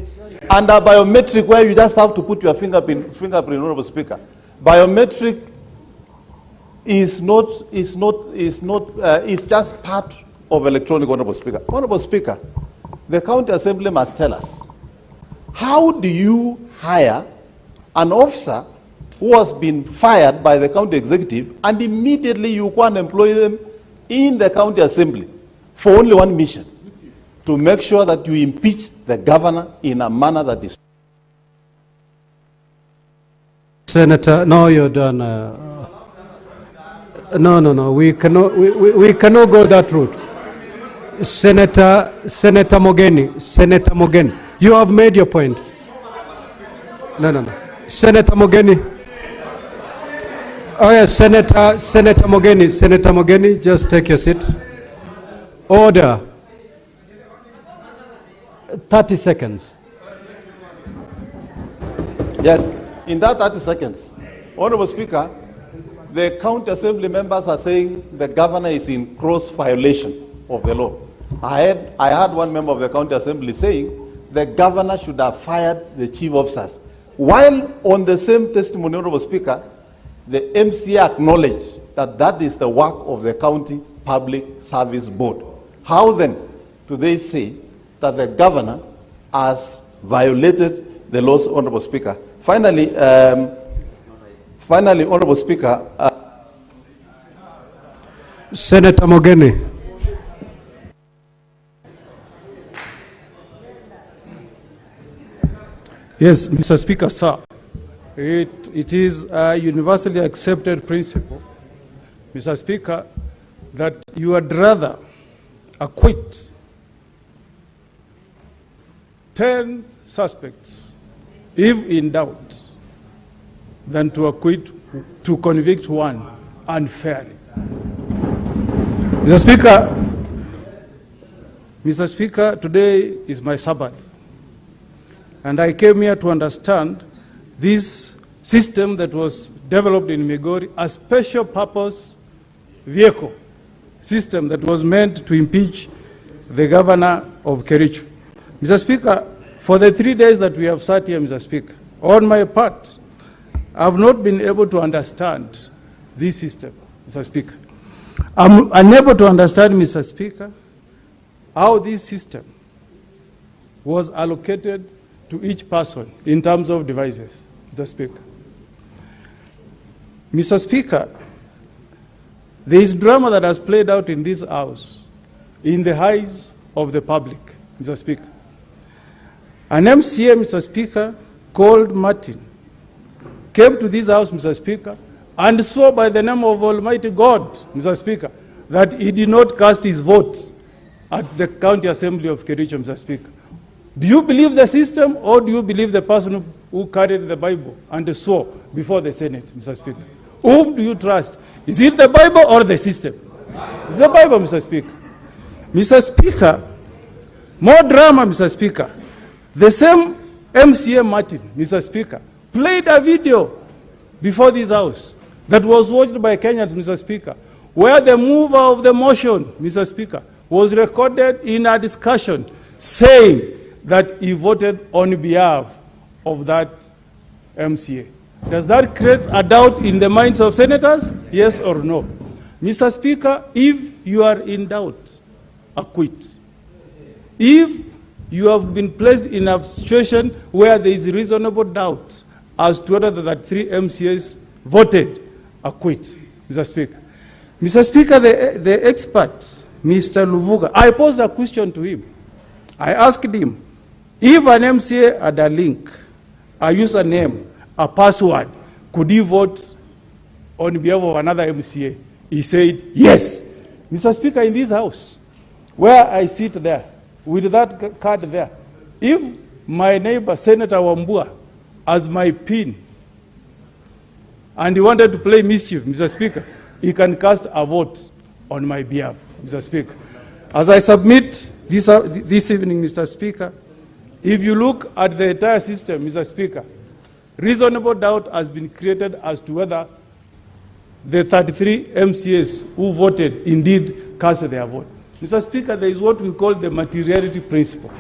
and a biometric where you just have to put your fingerprint, Honorable Speaker. Biometric is just part of electronic, Honorable Speaker. Honorable Speaker, the county assembly must tell us, how do you hire an officer who has been fired by the county executive and immediately you go and employ them in the county assembly for only one mission, to make sure that you impeach the governor in a manner that is... Senator, no, you're done. No, we cannot go that route. Senator Mogeni, you have made your point. No. Senator Mogeni. Oh yes, Senator Mogeni, just take your seat. Order. 30 seconds. Yes, in that 30 seconds, Honorable Speaker, the county assembly members are saying the governor is in gross violation of the law. I heard one member of the county assembly saying the governor should have fired the chief officers. While on the same testimony, Honorable Speaker, the MCA acknowledged that that is the work of the county public service board. How then do they say that the governor has violated the laws, Honorable Speaker? Finally, Honorable Speaker. Senator Mogeni. Yes, Mr. Speaker, sir. It is a universally accepted principle, Mr. Speaker, that you would rather acquit 10 suspects, if in doubt, than to convict one unfairly. Mr. Speaker, today is my Sabbath, and I came here to understand this system that was developed in Migori, a special purpose vehicle system that was meant to impeach the governor of KERICHO. Mr. Speaker, for the 3 days that we have sat here, Mr. Speaker, on my part, I have not been able to understand this system, Mr. Speaker. I'm unable to understand, Mr. Speaker, how this system was allocated to each person in terms of devices, Mr. Speaker. Mr. Speaker, there is drama that has played out in this House in the eyes of the public, Mr. Speaker. An MCA, Mr. Speaker, called Martin, came to this House, Mr. Speaker, and swore by the name of Almighty God, Mr. Speaker, that he did not cast his vote at the County Assembly of KERICHO, Mr. Speaker. Do you believe the system, or do you believe the person who carried the Bible and swore before the Senate, Mr. Speaker? Whom do you trust? Is it the Bible or the system? It's the Bible, Mr. Speaker. Mr. Speaker, more drama, Mr. Speaker. The same MCA Martin, Mr. Speaker, played a video before this House that was watched by Kenyans, Mr. Speaker, where the mover of the motion, Mr. Speaker, was recorded in a discussion saying that he voted on behalf of that MCA. Does that create a doubt in the minds of senators? Yes or no? Mr. Speaker, if you are in doubt, acquit. If you have been placed in a situation where there is reasonable doubt as to whether the 3 MCAs voted, acquit, Mr. Speaker. Mr. Speaker, the expert, Mr. Luvuga, I posed a question to him. I asked him, if an MCA had a link, a username, a password, could he vote on behalf of another MCA? He said, yes. Mr. Speaker, in this House, where I sit there, with that card there, if my neighbor, Senator Wambua, has my PIN, and he wanted to play mischief, Mr. Speaker, he can cast a vote on my behalf, Mr. Speaker. As I submit this evening, Mr. Speaker, if you look at the entire system, Mr. Speaker, reasonable doubt has been created as to whether the 33 MCAs who voted indeed cast their vote. Mr. Speaker, there is what we call the materiality principle.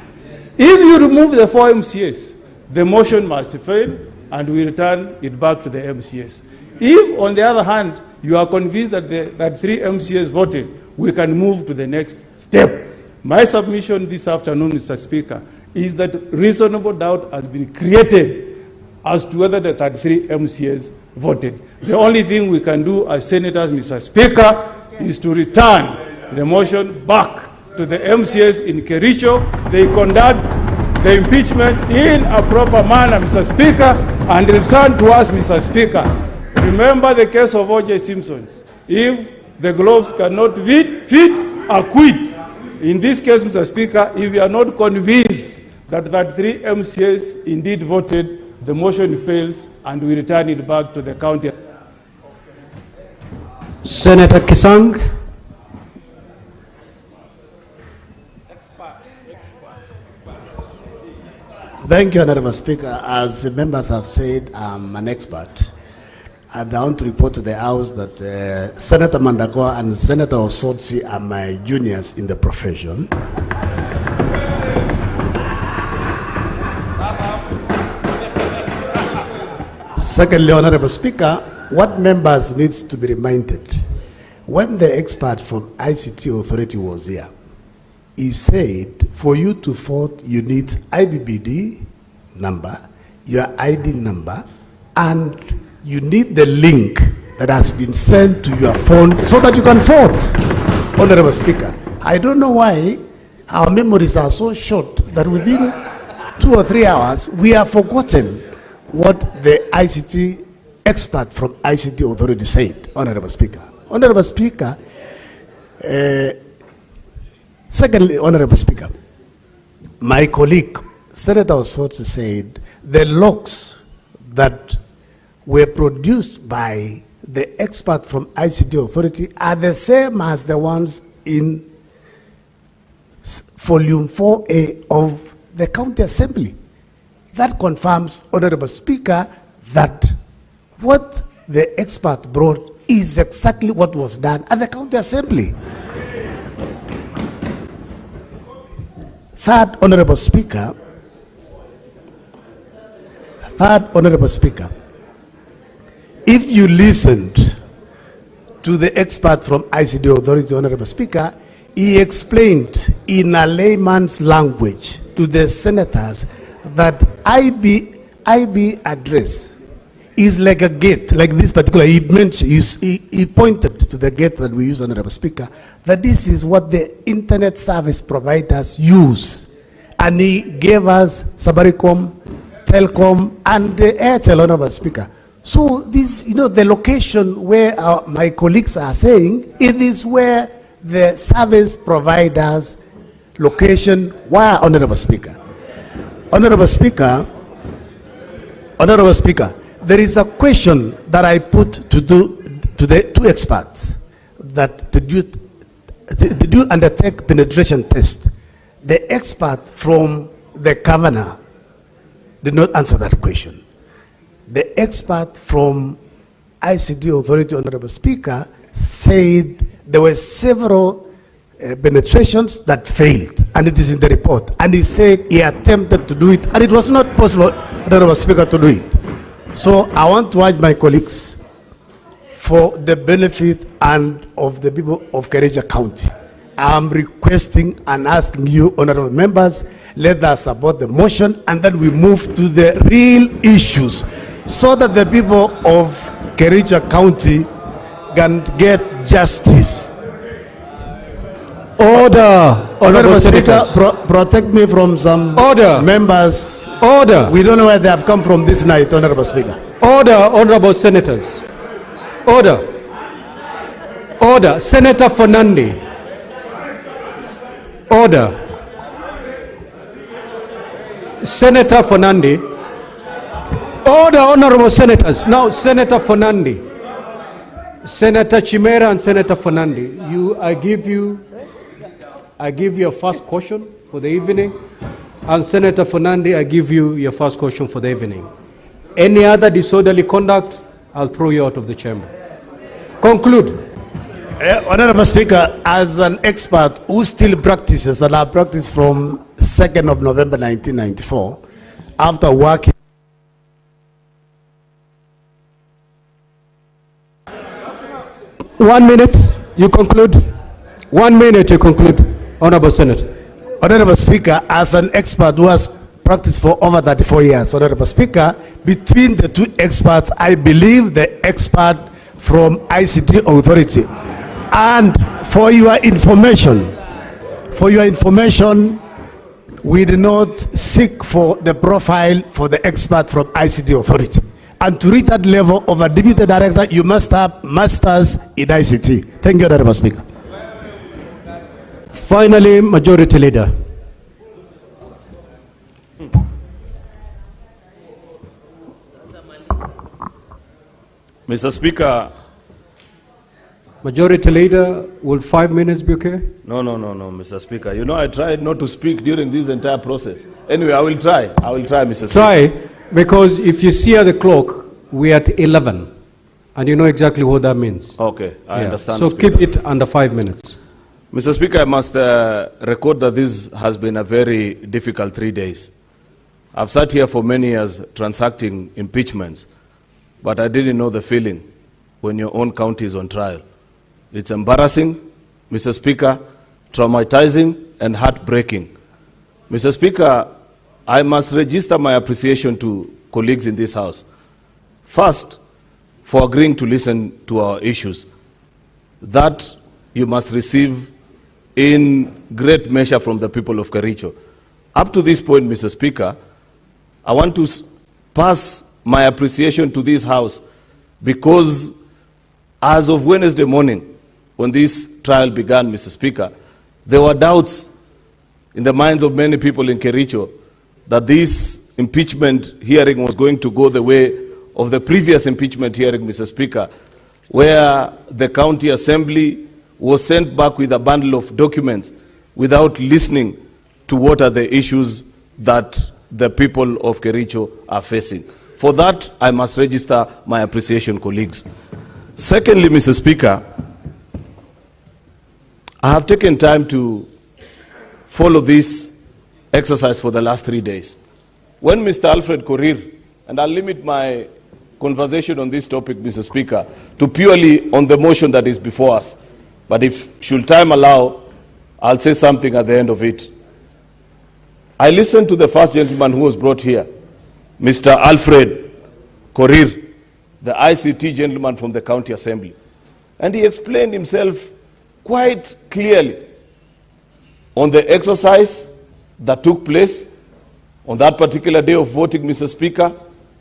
If you remove the 4 MCAs, the motion must fail, and we return it back to the MCAs. If, on the other hand, you are convinced that that 3 MCAs voted, we can move to the next step. My submission this afternoon, Mr. Speaker, is that reasonable doubt has been created as to whether the 33 MCAs voted. The only thing we can do as senators, Mr. Speaker, is to return the motion back to the MCAs in KERICHO. They conduct the impeachment in a proper manner, Mr. Speaker, and return to us, Mr. Speaker. Remember the case of O.J. Simpson's. If the gloves cannot fit, acquit. In this case, Mr. Speaker, if we are not convinced that 3 MCAs indeed voted, the motion fails, and we return it back to the county. Senator Kisang. Thank you, Honorable Speaker. As the members have said, I'm an expert. And I want to report to the House that Senator Mandagoa and Senator Osotsi are my juniors in the profession. Secondly, Honorable Speaker, what members needs to be reminded, when the expert from ICT Authority was here, he said for you to vote, you need IBBD number, your ID number, and you need the link that has been sent to your phone so that you can vote. Honorable Speaker, I don't know why our memories are so short that within 2 or 3 hours, we have forgotten what the ICT expert from ICT Authority said, Honorable Speaker. Honorable Speaker, secondly, Honorable Speaker, my colleague, Senator Osotsi, said the logs that were produced by the expert from ICT Authority are the same as the ones in volume 4A of the County Assembly. That confirms, Honorable Speaker, that what the expert brought is exactly what was done at the County Assembly. Third, Honorable Speaker, if you listened to the expert from ICT Authority, Honorable Speaker, he explained in a layman's language to the senators that IB address is like a gate, like this particular, he pointed to the gate that we use, Honorable Speaker, that this is what the internet service providers use. And he gave us Safaricom, Telcom, and Airtel, Honorable Speaker. So this, the location where my colleagues are saying, it is where the service providers location were, Honorable Speaker. Honorable Speaker, there is a question that I put to the 2 experts that did you undertake penetration test? The expert from the governor did not answer that question. The expert from ICT Authority, Honorable Speaker, said there were several penetrations that failed, and it is in the report. And he said he attempted to do it, and it was not possible, Honorable Speaker, to do it. So I want to urge my colleagues, for the benefit and of the people of KERICHO County, I'm requesting and asking you, honorable members, let us support the motion and then we move to the real issues so that the people of KERICHO County can get justice. Order, Honorable Speaker, protect me from some members. Order. We don't know where they have come from this night, Honorable Speaker. Order, honorable senators. Order. Order. Senator Fernandi. Order. Senator Fernandi. Order, honorable senators. Now, Senator Fernandi. Senator Chimera and Senator Fernandi, I give you a first question for the evening, and Senator Fernandi, I give you your first question for the evening. Any other disorderly conduct, I'll throw you out of the chamber. Conclude. Honorable Speaker, as an expert who still practices, and I practiced from 2nd of November 1994, after working 1 minute, you conclude. 1 minute, you conclude. Honorable Senator. Honorable Speaker, as an expert who has practiced for over 34 years, Honorable Speaker, between the 2 experts, I believe the expert from ICT Authority. And for your information, we did not seek for the profile for the expert from ICT Authority. And to reach that level of a deputy director, you must have masters in ICT. Thank you, Honorable Speaker. Finally, Majority Leader. Mr. Speaker, Majority Leader, will 5 minutes be okay? No, Mr. Speaker. You know, I tried not to speak during this entire process. Anyway, I will try, Mr. Speaker. Try, because if you see at the clock, we are at 11, and you know exactly what that means. Okay, I understand. So Speaker. keep it under 5 minutes. Mr. Speaker, I must record that this has been a very difficult 3 days. I've sat here for many years transacting impeachments, but I didn't know the feeling when your own county is on trial. It's embarrassing, Mr. Speaker, traumatizing, and heartbreaking. Mr. Speaker, I must register my appreciation to colleagues in this House. First, for agreeing to listen to our issues. That you must receive in great measure from the people of KERICHO. Up to this point, Mr. Speaker, I want to pass my appreciation to this House because as of Wednesday morning, when this trial began, Mr. Speaker, there were doubts in the minds of many people in KERICHO that this impeachment hearing was going to go the way of the previous impeachment hearing, Mr. Speaker, where the county assembly was sent back with a bundle of documents without listening to what are the issues that the people of KERICHO are facing. For that, I must register my appreciation, colleagues. Secondly, Mr. Speaker, I have taken time to follow this exercise for the last 3 days. When Mr. Alfred Korir, and I'll limit my conversation on this topic, Mr. Speaker, to purely on the motion that is before us. But if should time allow, I'll say something at the end of it. I listened to the first gentleman who was brought here, Mr. Alfred Korir, the ICT gentleman from the County Assembly. And he explained himself quite clearly on the exercise that took place on that particular day of voting, Mr. Speaker,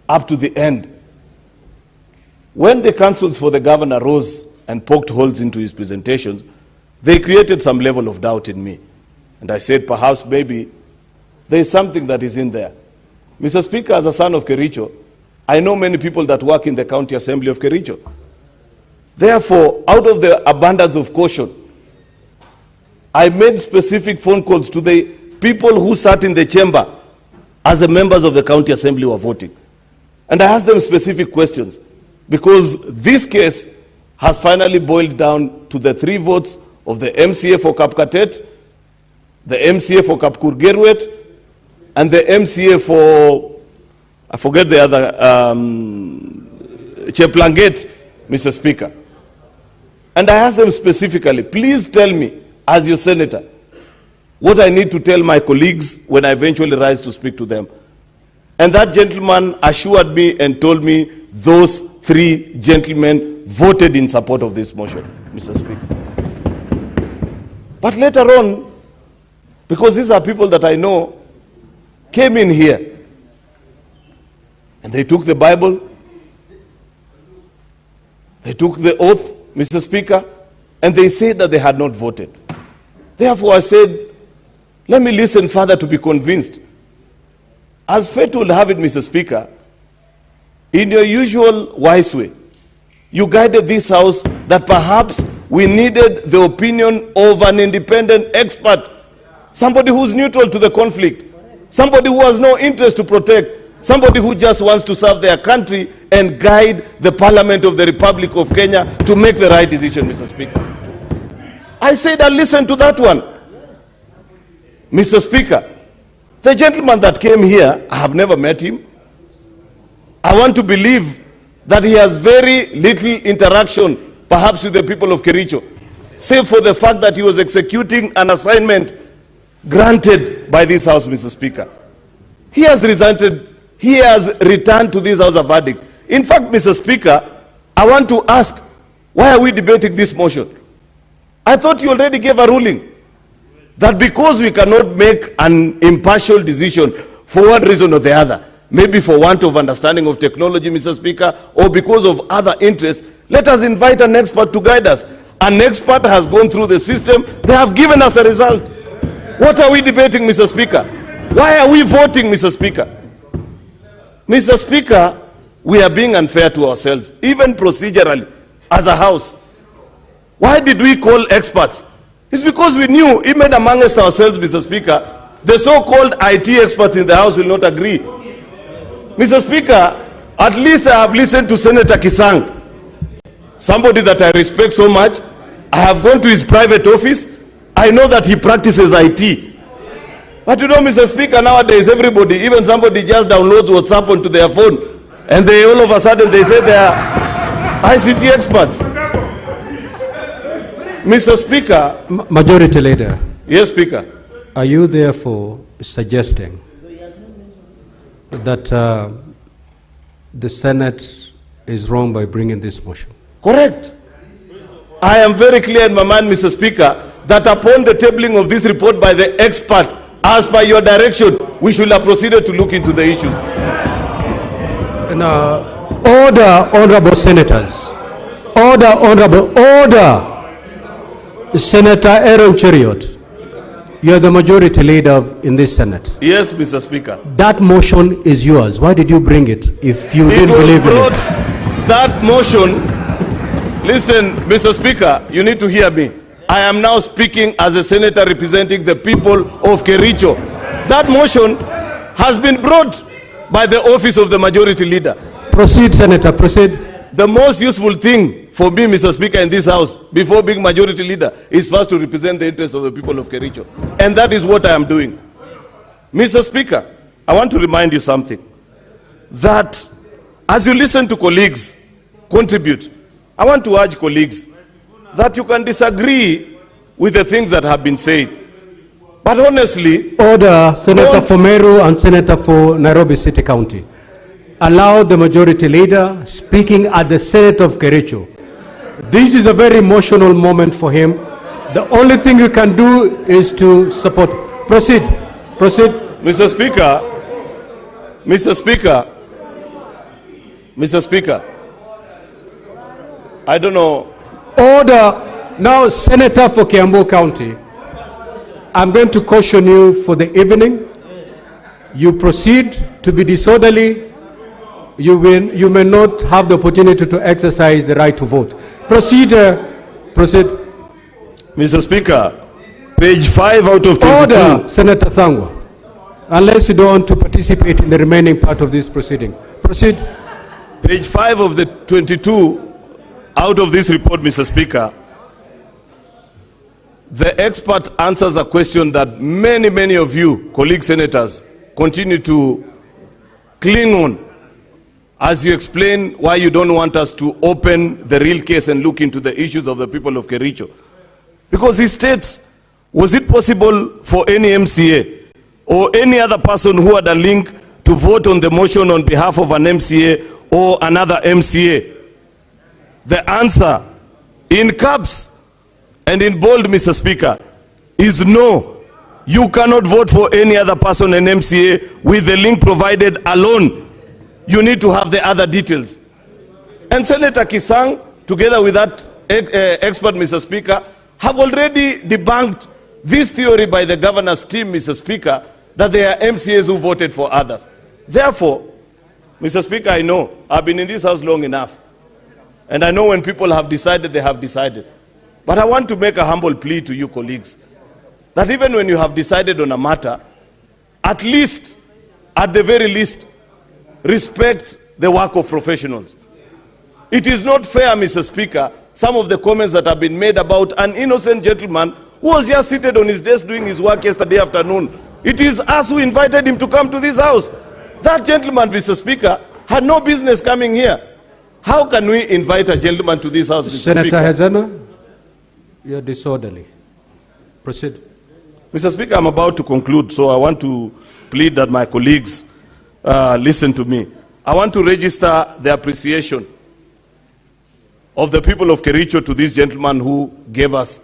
up to the end. When the counsels for the governor rose and poked holes into his presentations, they created some level of doubt in me. And I said, perhaps maybe there is something that is in there. Mr. Speaker, as a son of KERICHO, I know many people that work in the County Assembly of KERICHO. Therefore, out of the abundance of caution, I made specific phone calls to the people who sat in the chamber as the members of the County Assembly were voting. And I asked them specific questions because this case has finally boiled down to the 3 votes of the MCA for Kapkatet, the MCA for Kapkurgerwet, and the MCA for, I forget the other, Cheplanget, Mr. Speaker. And I asked them specifically, please tell me, as your senator, what I need to tell my colleagues when I eventually rise to speak to them. And that gentleman assured me and told me those 3 gentlemen voted in support of this motion, Mr. Speaker. But later on, because these are people that I know, came in here and they took the Bible, they took the oath, Mr. Speaker, and they said that they had not voted. Therefore, I said, let me listen further to be convinced. As fate will have it, Mr. Speaker, in your usual wise way, you guided this House that perhaps we needed the opinion of an independent expert, somebody who's neutral to the conflict, somebody who has no interest to protect, somebody who just wants to serve their country and guide the Parliament of the Republic of Kenya to make the right decision, Mr. Speaker. I said I'll listen to that one. Mr. Speaker, the gentleman that came here, I have never met him. I want to believe that he has very little interaction, perhaps with the people of KERICHO, save for the fact that he was executing an assignment granted by this House, Mr. Speaker. He has returned to this House a verdict. In fact, Mr. Speaker, I want to ask, why are we debating this motion? I thought you already gave a ruling that because we cannot make an impartial decision for one reason or the other, maybe for want of understanding of technology, Mr. Speaker, or because of other interests, let us invite an expert to guide us. An expert has gone through the system. They have given us a result. What are we debating, Mr. Speaker? Why are we voting, Mr. Speaker? Mr. Speaker, we are being unfair to ourselves, even procedurally, as a House. Why did we call experts? It's because we knew, even amongst ourselves, Mr. Speaker, the so-called IT experts in the House will not agree. Mr. Speaker, at least I have listened to Senator Kisang, somebody that I respect so much. I have gone to his private office. I know that he practices IT. But you know, Mr. Speaker, nowadays everybody, even somebody just downloads WhatsApp onto their phone, and they all of a sudden they say they are ICT experts. Mr. Speaker. Majority Leader. Yes, Speaker. Are you therefore suggesting that the Senate is wrong by bringing this motion? Correct. I am very clear in my mind, Mr. Speaker, that upon the tabling of this report by the expert, as per your direction, we should have proceeded to look into the issues. Order, honorable senators. Order. Senator Aaron Cheriot, you are the majority leader in this Senate. Yes, Mr. Speaker. That motion is yours. Why did you bring it if you didn't believe in it? That motion, listen, Mr. Speaker, you need to hear me. I am now speaking as a senator representing the people of KERICHO. That motion has been brought by the office of the majority leader. Proceed, Senator, proceed. The most useful thing for me, Mr. Speaker, in this House, before being majority leader, is first to represent the interests of the people of KERICHO. And that is what I am doing. Mr. Speaker, I want to remind you something. That as you listen to colleagues contribute, I want to urge colleagues that you can disagree with the things that have been said. But honestly... Order, Senator for Meru and Senator for Nairobi City County. Allow the majority leader speaking at the Senate of KERICHO. This is a very emotional moment for him. The only thing you can do is to support. Proceed. Mr. Speaker, I don't know. Order. Now, Senator for Kiambu County, I'm going to caution you for the evening. You proceed to be disorderly. You may not have the opportunity to exercise the right to vote. Proceed. Mr. Speaker, page 5 out of 22. Order, Senator Thangwa. Unless you don't want to participate in the remaining part of this proceeding. Proceed. Page 5 of the 22 out of this report, Mr. Speaker, the expert answers a question that many of you, colleague senators, continue to cling on as you explain why you don't want us to open the real case and look into the issues of the people of KERICHO. Because he states, was it possible for any MCA or any other person who had a link to vote on the motion on behalf of an MCA or another MCA? The answer, in caps and in bold, Mr. Speaker, is no. You cannot vote for any other person, an MCA, with the link provided alone. You need to have the other details. And Senator Kisang, together with that expert, Mr. Speaker, have already debunked this theory by the governor's team, Mr. Speaker, that there are MCAs who voted for others. Therefore, Mr. Speaker, I know, I've been in this House long enough, and I know when people have decided, they have decided. But I want to make a humble plea to you, colleagues, that even when you have decided on a matter, at least, at the very least, respect the work of professionals. It is not fair, Mr. Speaker, some of the comments that have been made about an innocent gentleman who was just seated on his desk doing his work yesterday afternoon. It is us who invited him to come to this House. That gentleman, Mr. Speaker, had no business coming here. How can we invite a gentleman to this House, Mr. Senator Speaker? Hezana, you're disorderly. Proceed. Mr. Speaker, I'm about to conclude, so I want to plead that my colleagues listen to me. I want to register the appreciation of the people of KERICHO to this gentleman who gave us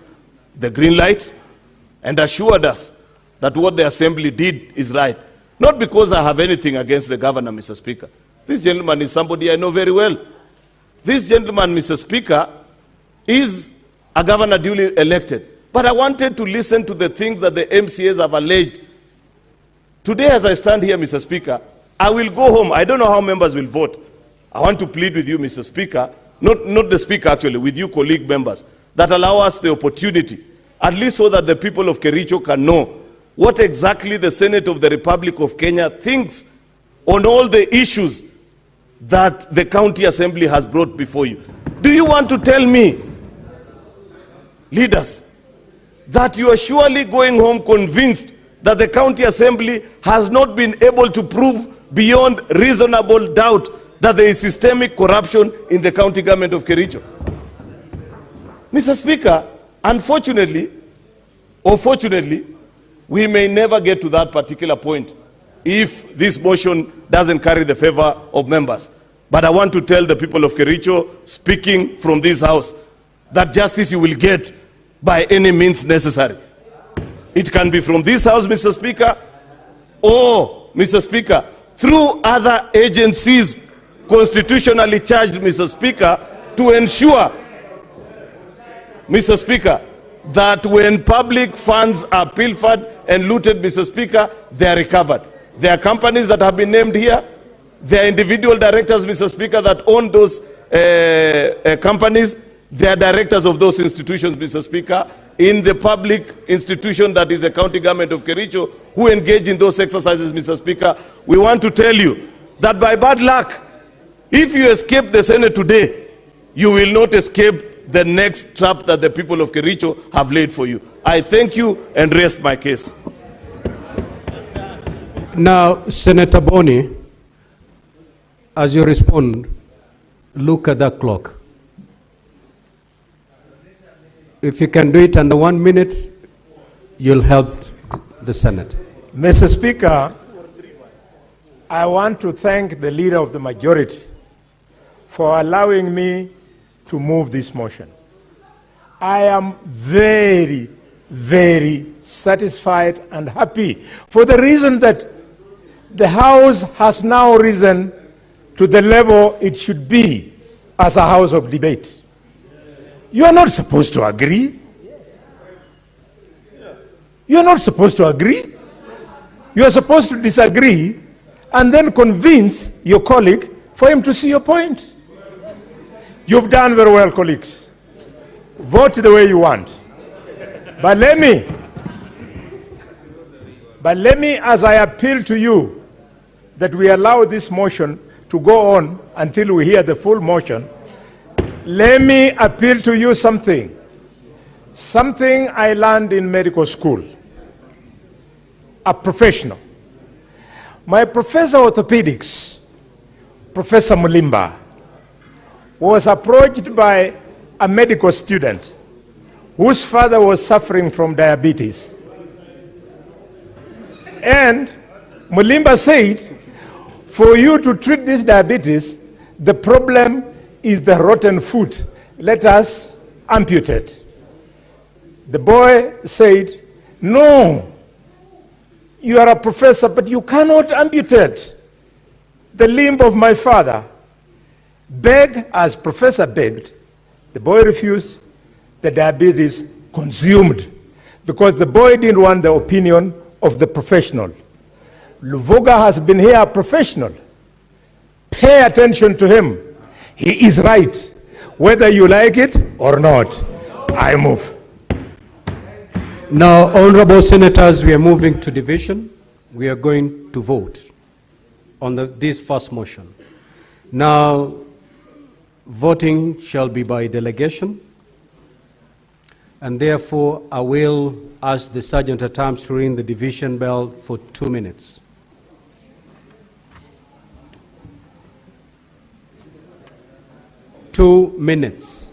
the green light and assured us that what the Assembly did is right. Not because I have anything against the governor, Mr. Speaker. This gentleman is somebody I know very well. This gentleman, Mr. Speaker, is a governor duly elected. But I wanted to listen to the things that the MCAs have alleged. Today, as I stand here, Mr. Speaker, I will go home. I don't know how members will vote. I want to plead with you, Mr. Speaker, not the Speaker actually, with you colleague members, that allow us the opportunity, at least so that the people of Kericho can know what exactly the Senate of the Republic of Kenya thinks on all the issues that the County Assembly has brought before you. Do you want to tell me, leaders, that you are surely going home convinced that the County Assembly has not been able to prove beyond reasonable doubt that there is systemic corruption in the county government of Kericho? Mr. Speaker, unfortunately, or fortunately, we may never get to that particular point if this motion doesn't carry the favor of members. But I want to tell the people of Kericho, speaking from this house, that justice you will get by any means necessary. It can be from this house, Mr. Speaker, or, Mr. Speaker, through other agencies constitutionally charged, Mr. Speaker, to ensure, Mr. Speaker, that when public funds are pilfered and looted, Mr. Speaker, they are recovered. There are companies that have been named here. There are individual directors, Mr. Speaker, that own those companies. They are directors of those institutions, Mr. Speaker, in the public institution that is the county government of Kericho, who engage in those exercises, Mr. Speaker. We want to tell you that by bad luck, if you escape the Senate today, you will not escape the next trap that the people of Kericho have laid for you. I thank you and rest my case. Now, Senator Boni, as you respond, look at the clock. If you can do it under 1 minute, you'll help the Senate. Mr. Speaker, I want to thank the leader of the majority for allowing me to move this motion. I am very, very satisfied and happy for the reason that the House has now risen to the level it should be as a house of debate. You are not supposed to agree. You are not supposed to agree. You are supposed to disagree and then convince your colleague for him to see your point. You've done very well, colleagues. Vote the way you want. But let me, as I appeal to you, that we allow this motion to go on until we hear the full motion, let me appeal to you something. Something I learned in medical school. A professional. My professor of orthopedics, Professor Mulimba, was approached by a medical student whose father was suffering from diabetes. And Mulimba said, for you to treat this diabetes, the problem is the rotten food. Let us amputate. The boy said, no, you are a professor, but you cannot amputate the limb of my father. Beg as professor begged. The boy refused. The diabetes consumed because the boy didn't want the opinion of the professional. Luvoga has been here a professional. Pay attention to him. He is right, whether you like it or not. I move. Now, honorable senators, we are moving to division. We are going to vote on this first motion. Now, voting shall be by delegation, and therefore I will ask the Sergeant at Arms to ring the division bell for 2 minutes. Two minutes.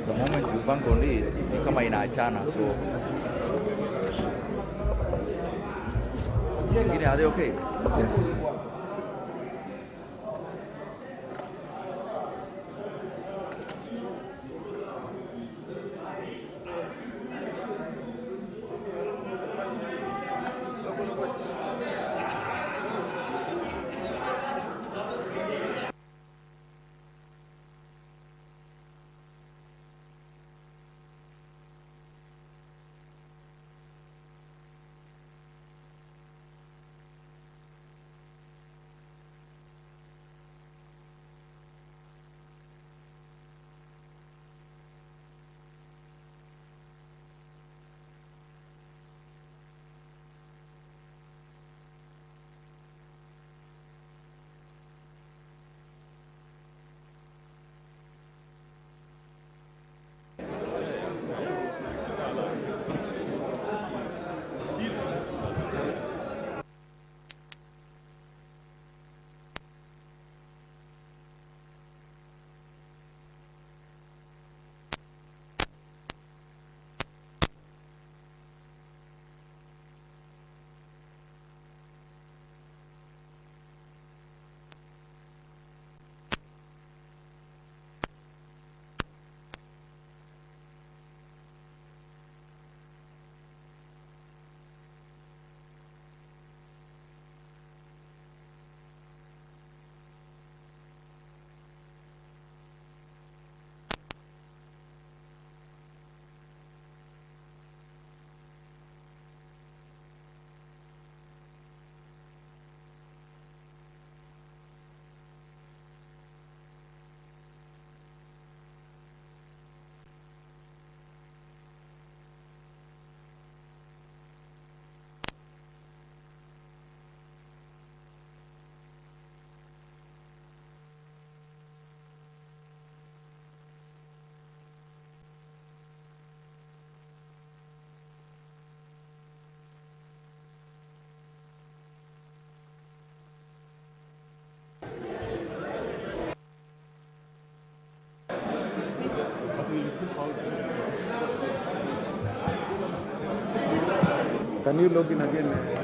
The moment you bank on it, you come in a channel, so are they okay? Yes. Can you log in again?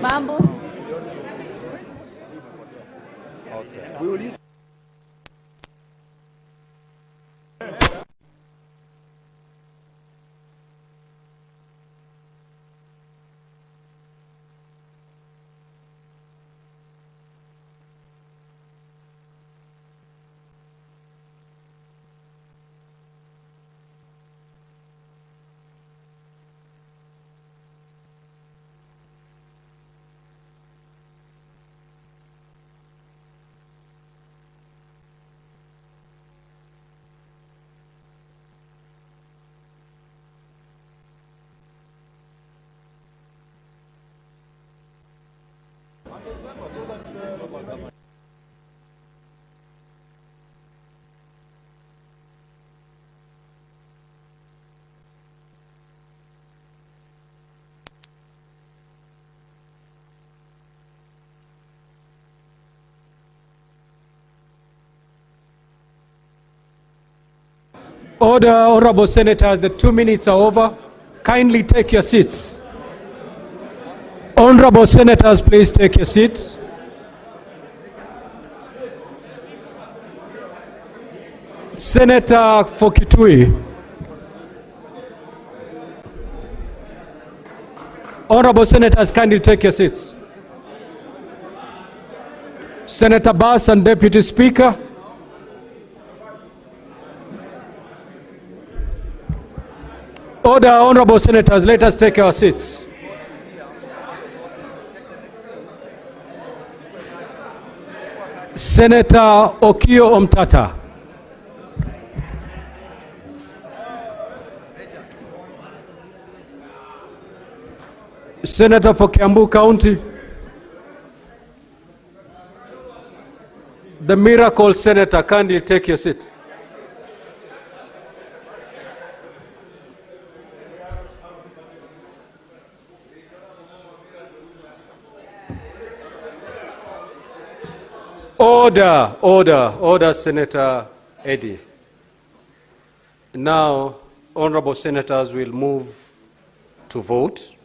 Mambo. Okay. We will use Order, honorable senators, the 2 minutes are over. Kindly take your seats. Honorable senators, please take your seats. Senator for Kitui. Honorable senators, kindly take your seats. Senator Bass and Deputy Speaker. Order, honorable senators, let us take our seats. Senator Okio Omtata. Senator for Kiambu County. The miracle senator, kindly take your seat. Order, order, order, Senator Eddy. Now, honorable senators will move to vote.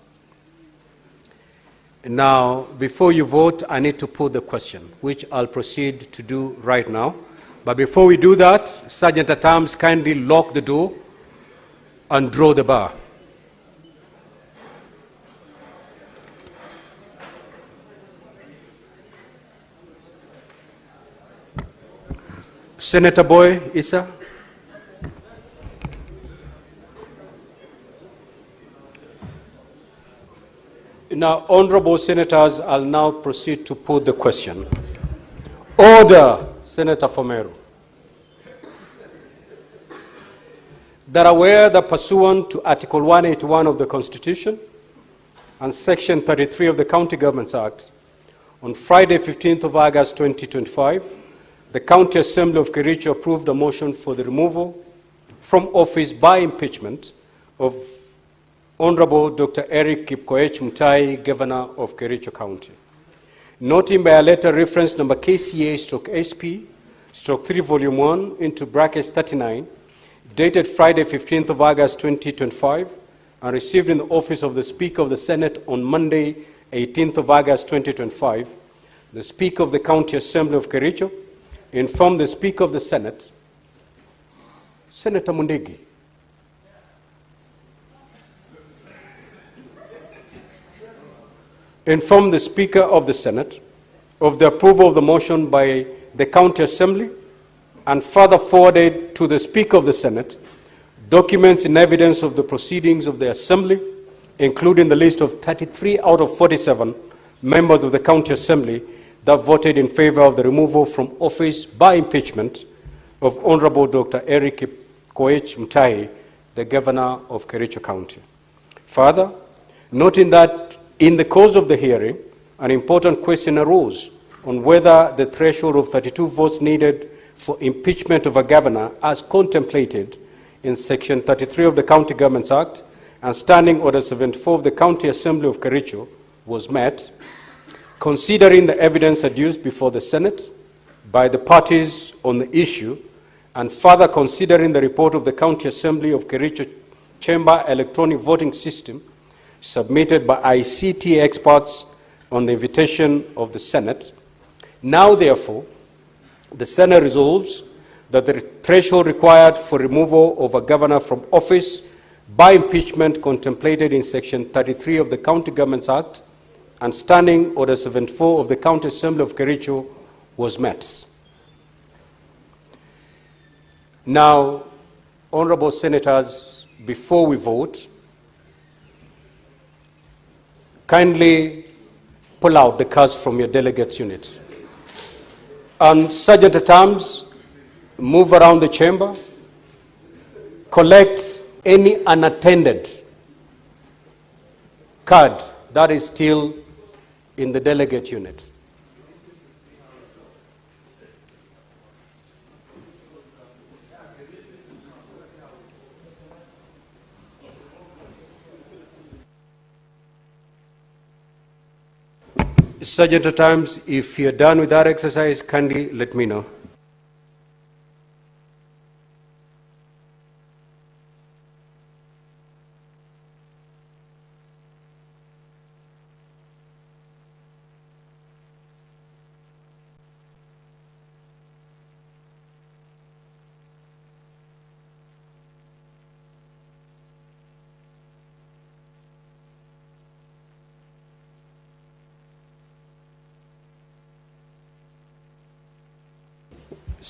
Now, before you vote, I need to put the question, which I'll proceed to do right now. But before we do that, Sergeant at Arms, kindly lock the door and draw the bar. Senator Boy Issa. Now, honorable senators, I'll now proceed to put the question. Order, Senator Fomero. That aware that pursuant to Article 181 of the Constitution and Section 33 of the County Governments Act, on Friday, 15th of August 2025, the County Assembly of KERICHO approved a motion for the removal from office by impeachment of Honorable Dr. Eric Kipkoech Mutai, Governor of KERICHO County. Noting by a letter reference number KCA/SP/3 Volume 1 into brackets 39, dated Friday, 15th of August 2025, and received in the office of the Speaker of the Senate on Monday, 18th of August 2025, the Speaker of the County Assembly of KERICHO informed the Speaker of the Senate, Senator Mundegi, informed the Speaker of the Senate of the approval of the motion by the County Assembly and further forwarded to the Speaker of the Senate documents in evidence of the proceedings of the Assembly, including the list of 33 out of 47 members of the County Assembly that voted in favor of the removal from office by impeachment of Honorable Dr. Eric Koech Mutai, the Governor of KERICHO County. Further, noting that in the course of the hearing, an important question arose on whether the threshold of 32 votes needed for impeachment of a governor, as contemplated in Section 33 of the County Governments Act and Standing Order 74 of the County Assembly of KERICHO, was met, considering the evidence adduced before the Senate by the parties on the issue, and further considering the report of the County Assembly of KERICHO Chamber electronic voting system submitted by ICT experts on the invitation of the Senate. Now, therefore, the Senate resolves that the threshold required for removal of a governor from office by impeachment contemplated in Section 33 of the County Governments Act and Standing Order 74 of the County Assembly of KERICHO was met. Now, honorable senators, before we vote, kindly pull out the cards from your delegates unit. And Sergeant at Arms, move around the chamber, collect any unattended card that is still in the delegate unit. Sergeant at Arms, if you're done with that exercise, kindly let me know.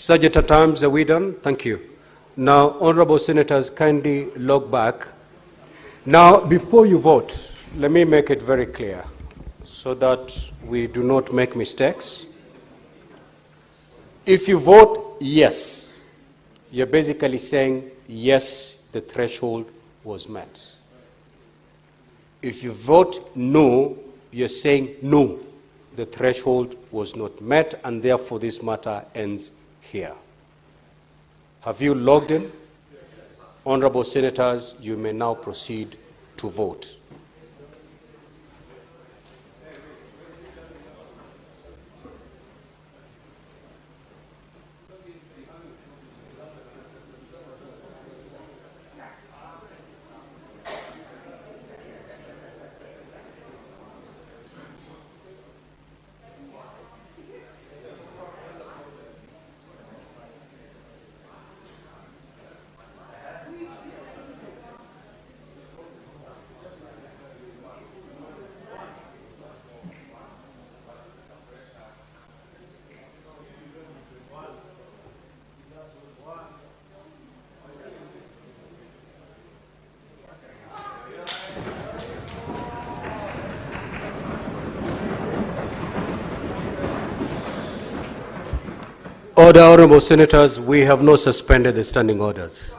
Sergeant at Arms, are we done? Thank you. Now, honorable senators, kindly log back. Now, before you vote, let me make it very clear so that we do not make mistakes. If you vote yes, you're basically saying yes, the threshold was met. If you vote no, you're saying no, the threshold was not met, and therefore this matter ends here. Have you logged in? Yes. Honorable senators, you may now proceed to vote. Order, honorable senators, we have not suspended the standing orders.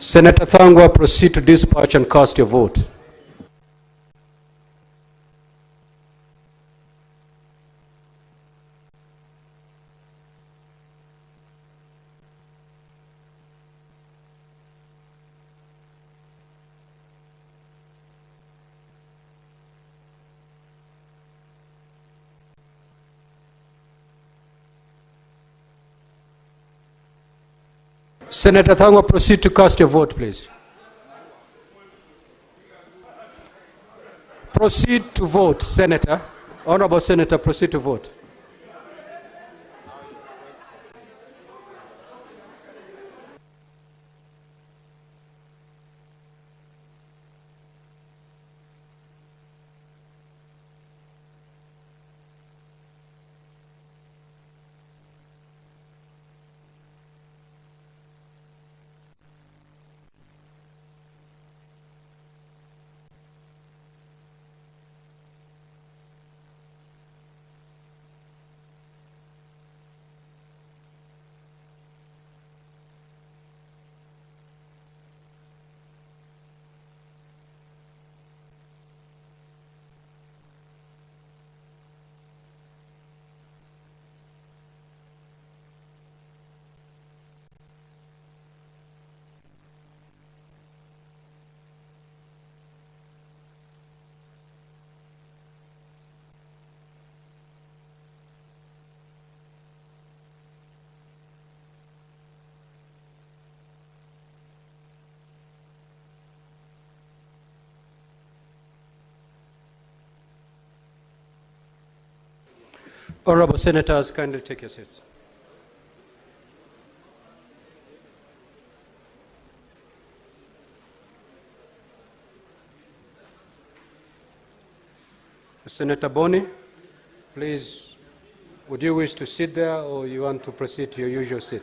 Senator Thangwa, proceed to dispatch and cast your vote. Senator Thangwa, proceed to cast your vote, please. Proceed to vote, Senator. Honorable Senator, proceed to vote. Honorable Senators, kindly take your seats. Senator Boni, please, would you wish to sit there or you want to proceed to your usual seat?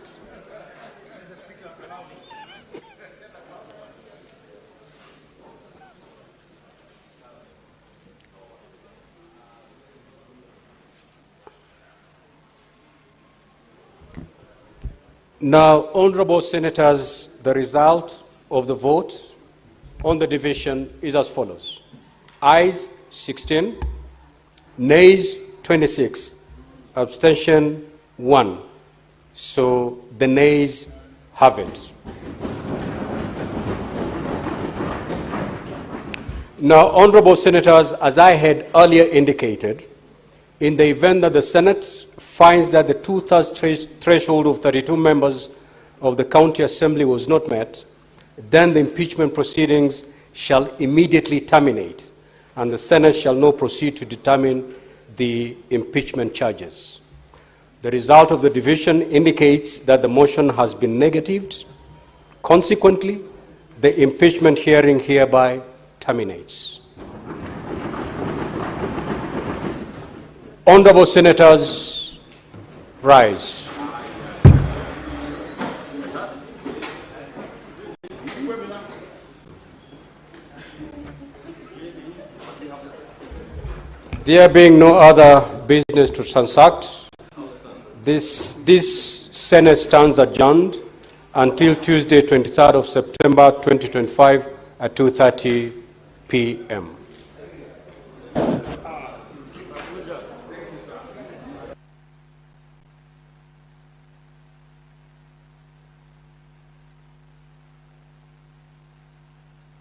Now, honorable senators, the result of the vote on the division is as follows. Ayes 16, nays 26, abstention 1. So the nays have it. Now, honorable senators, as I had earlier indicated, in the event that the Senate finds that the two-thirds threshold of 32 members of the County Assembly was not met, then the impeachment proceedings shall immediately terminate, and the Senate shall now proceed to determine the impeachment charges. The result of the division indicates that the motion has been negatived. Consequently, the impeachment hearing hereby terminates. Honorable senators, rise. There being no other business to transact, this Senate stands adjourned until Tuesday, 23rd of September 2025 at 2:30 p.m.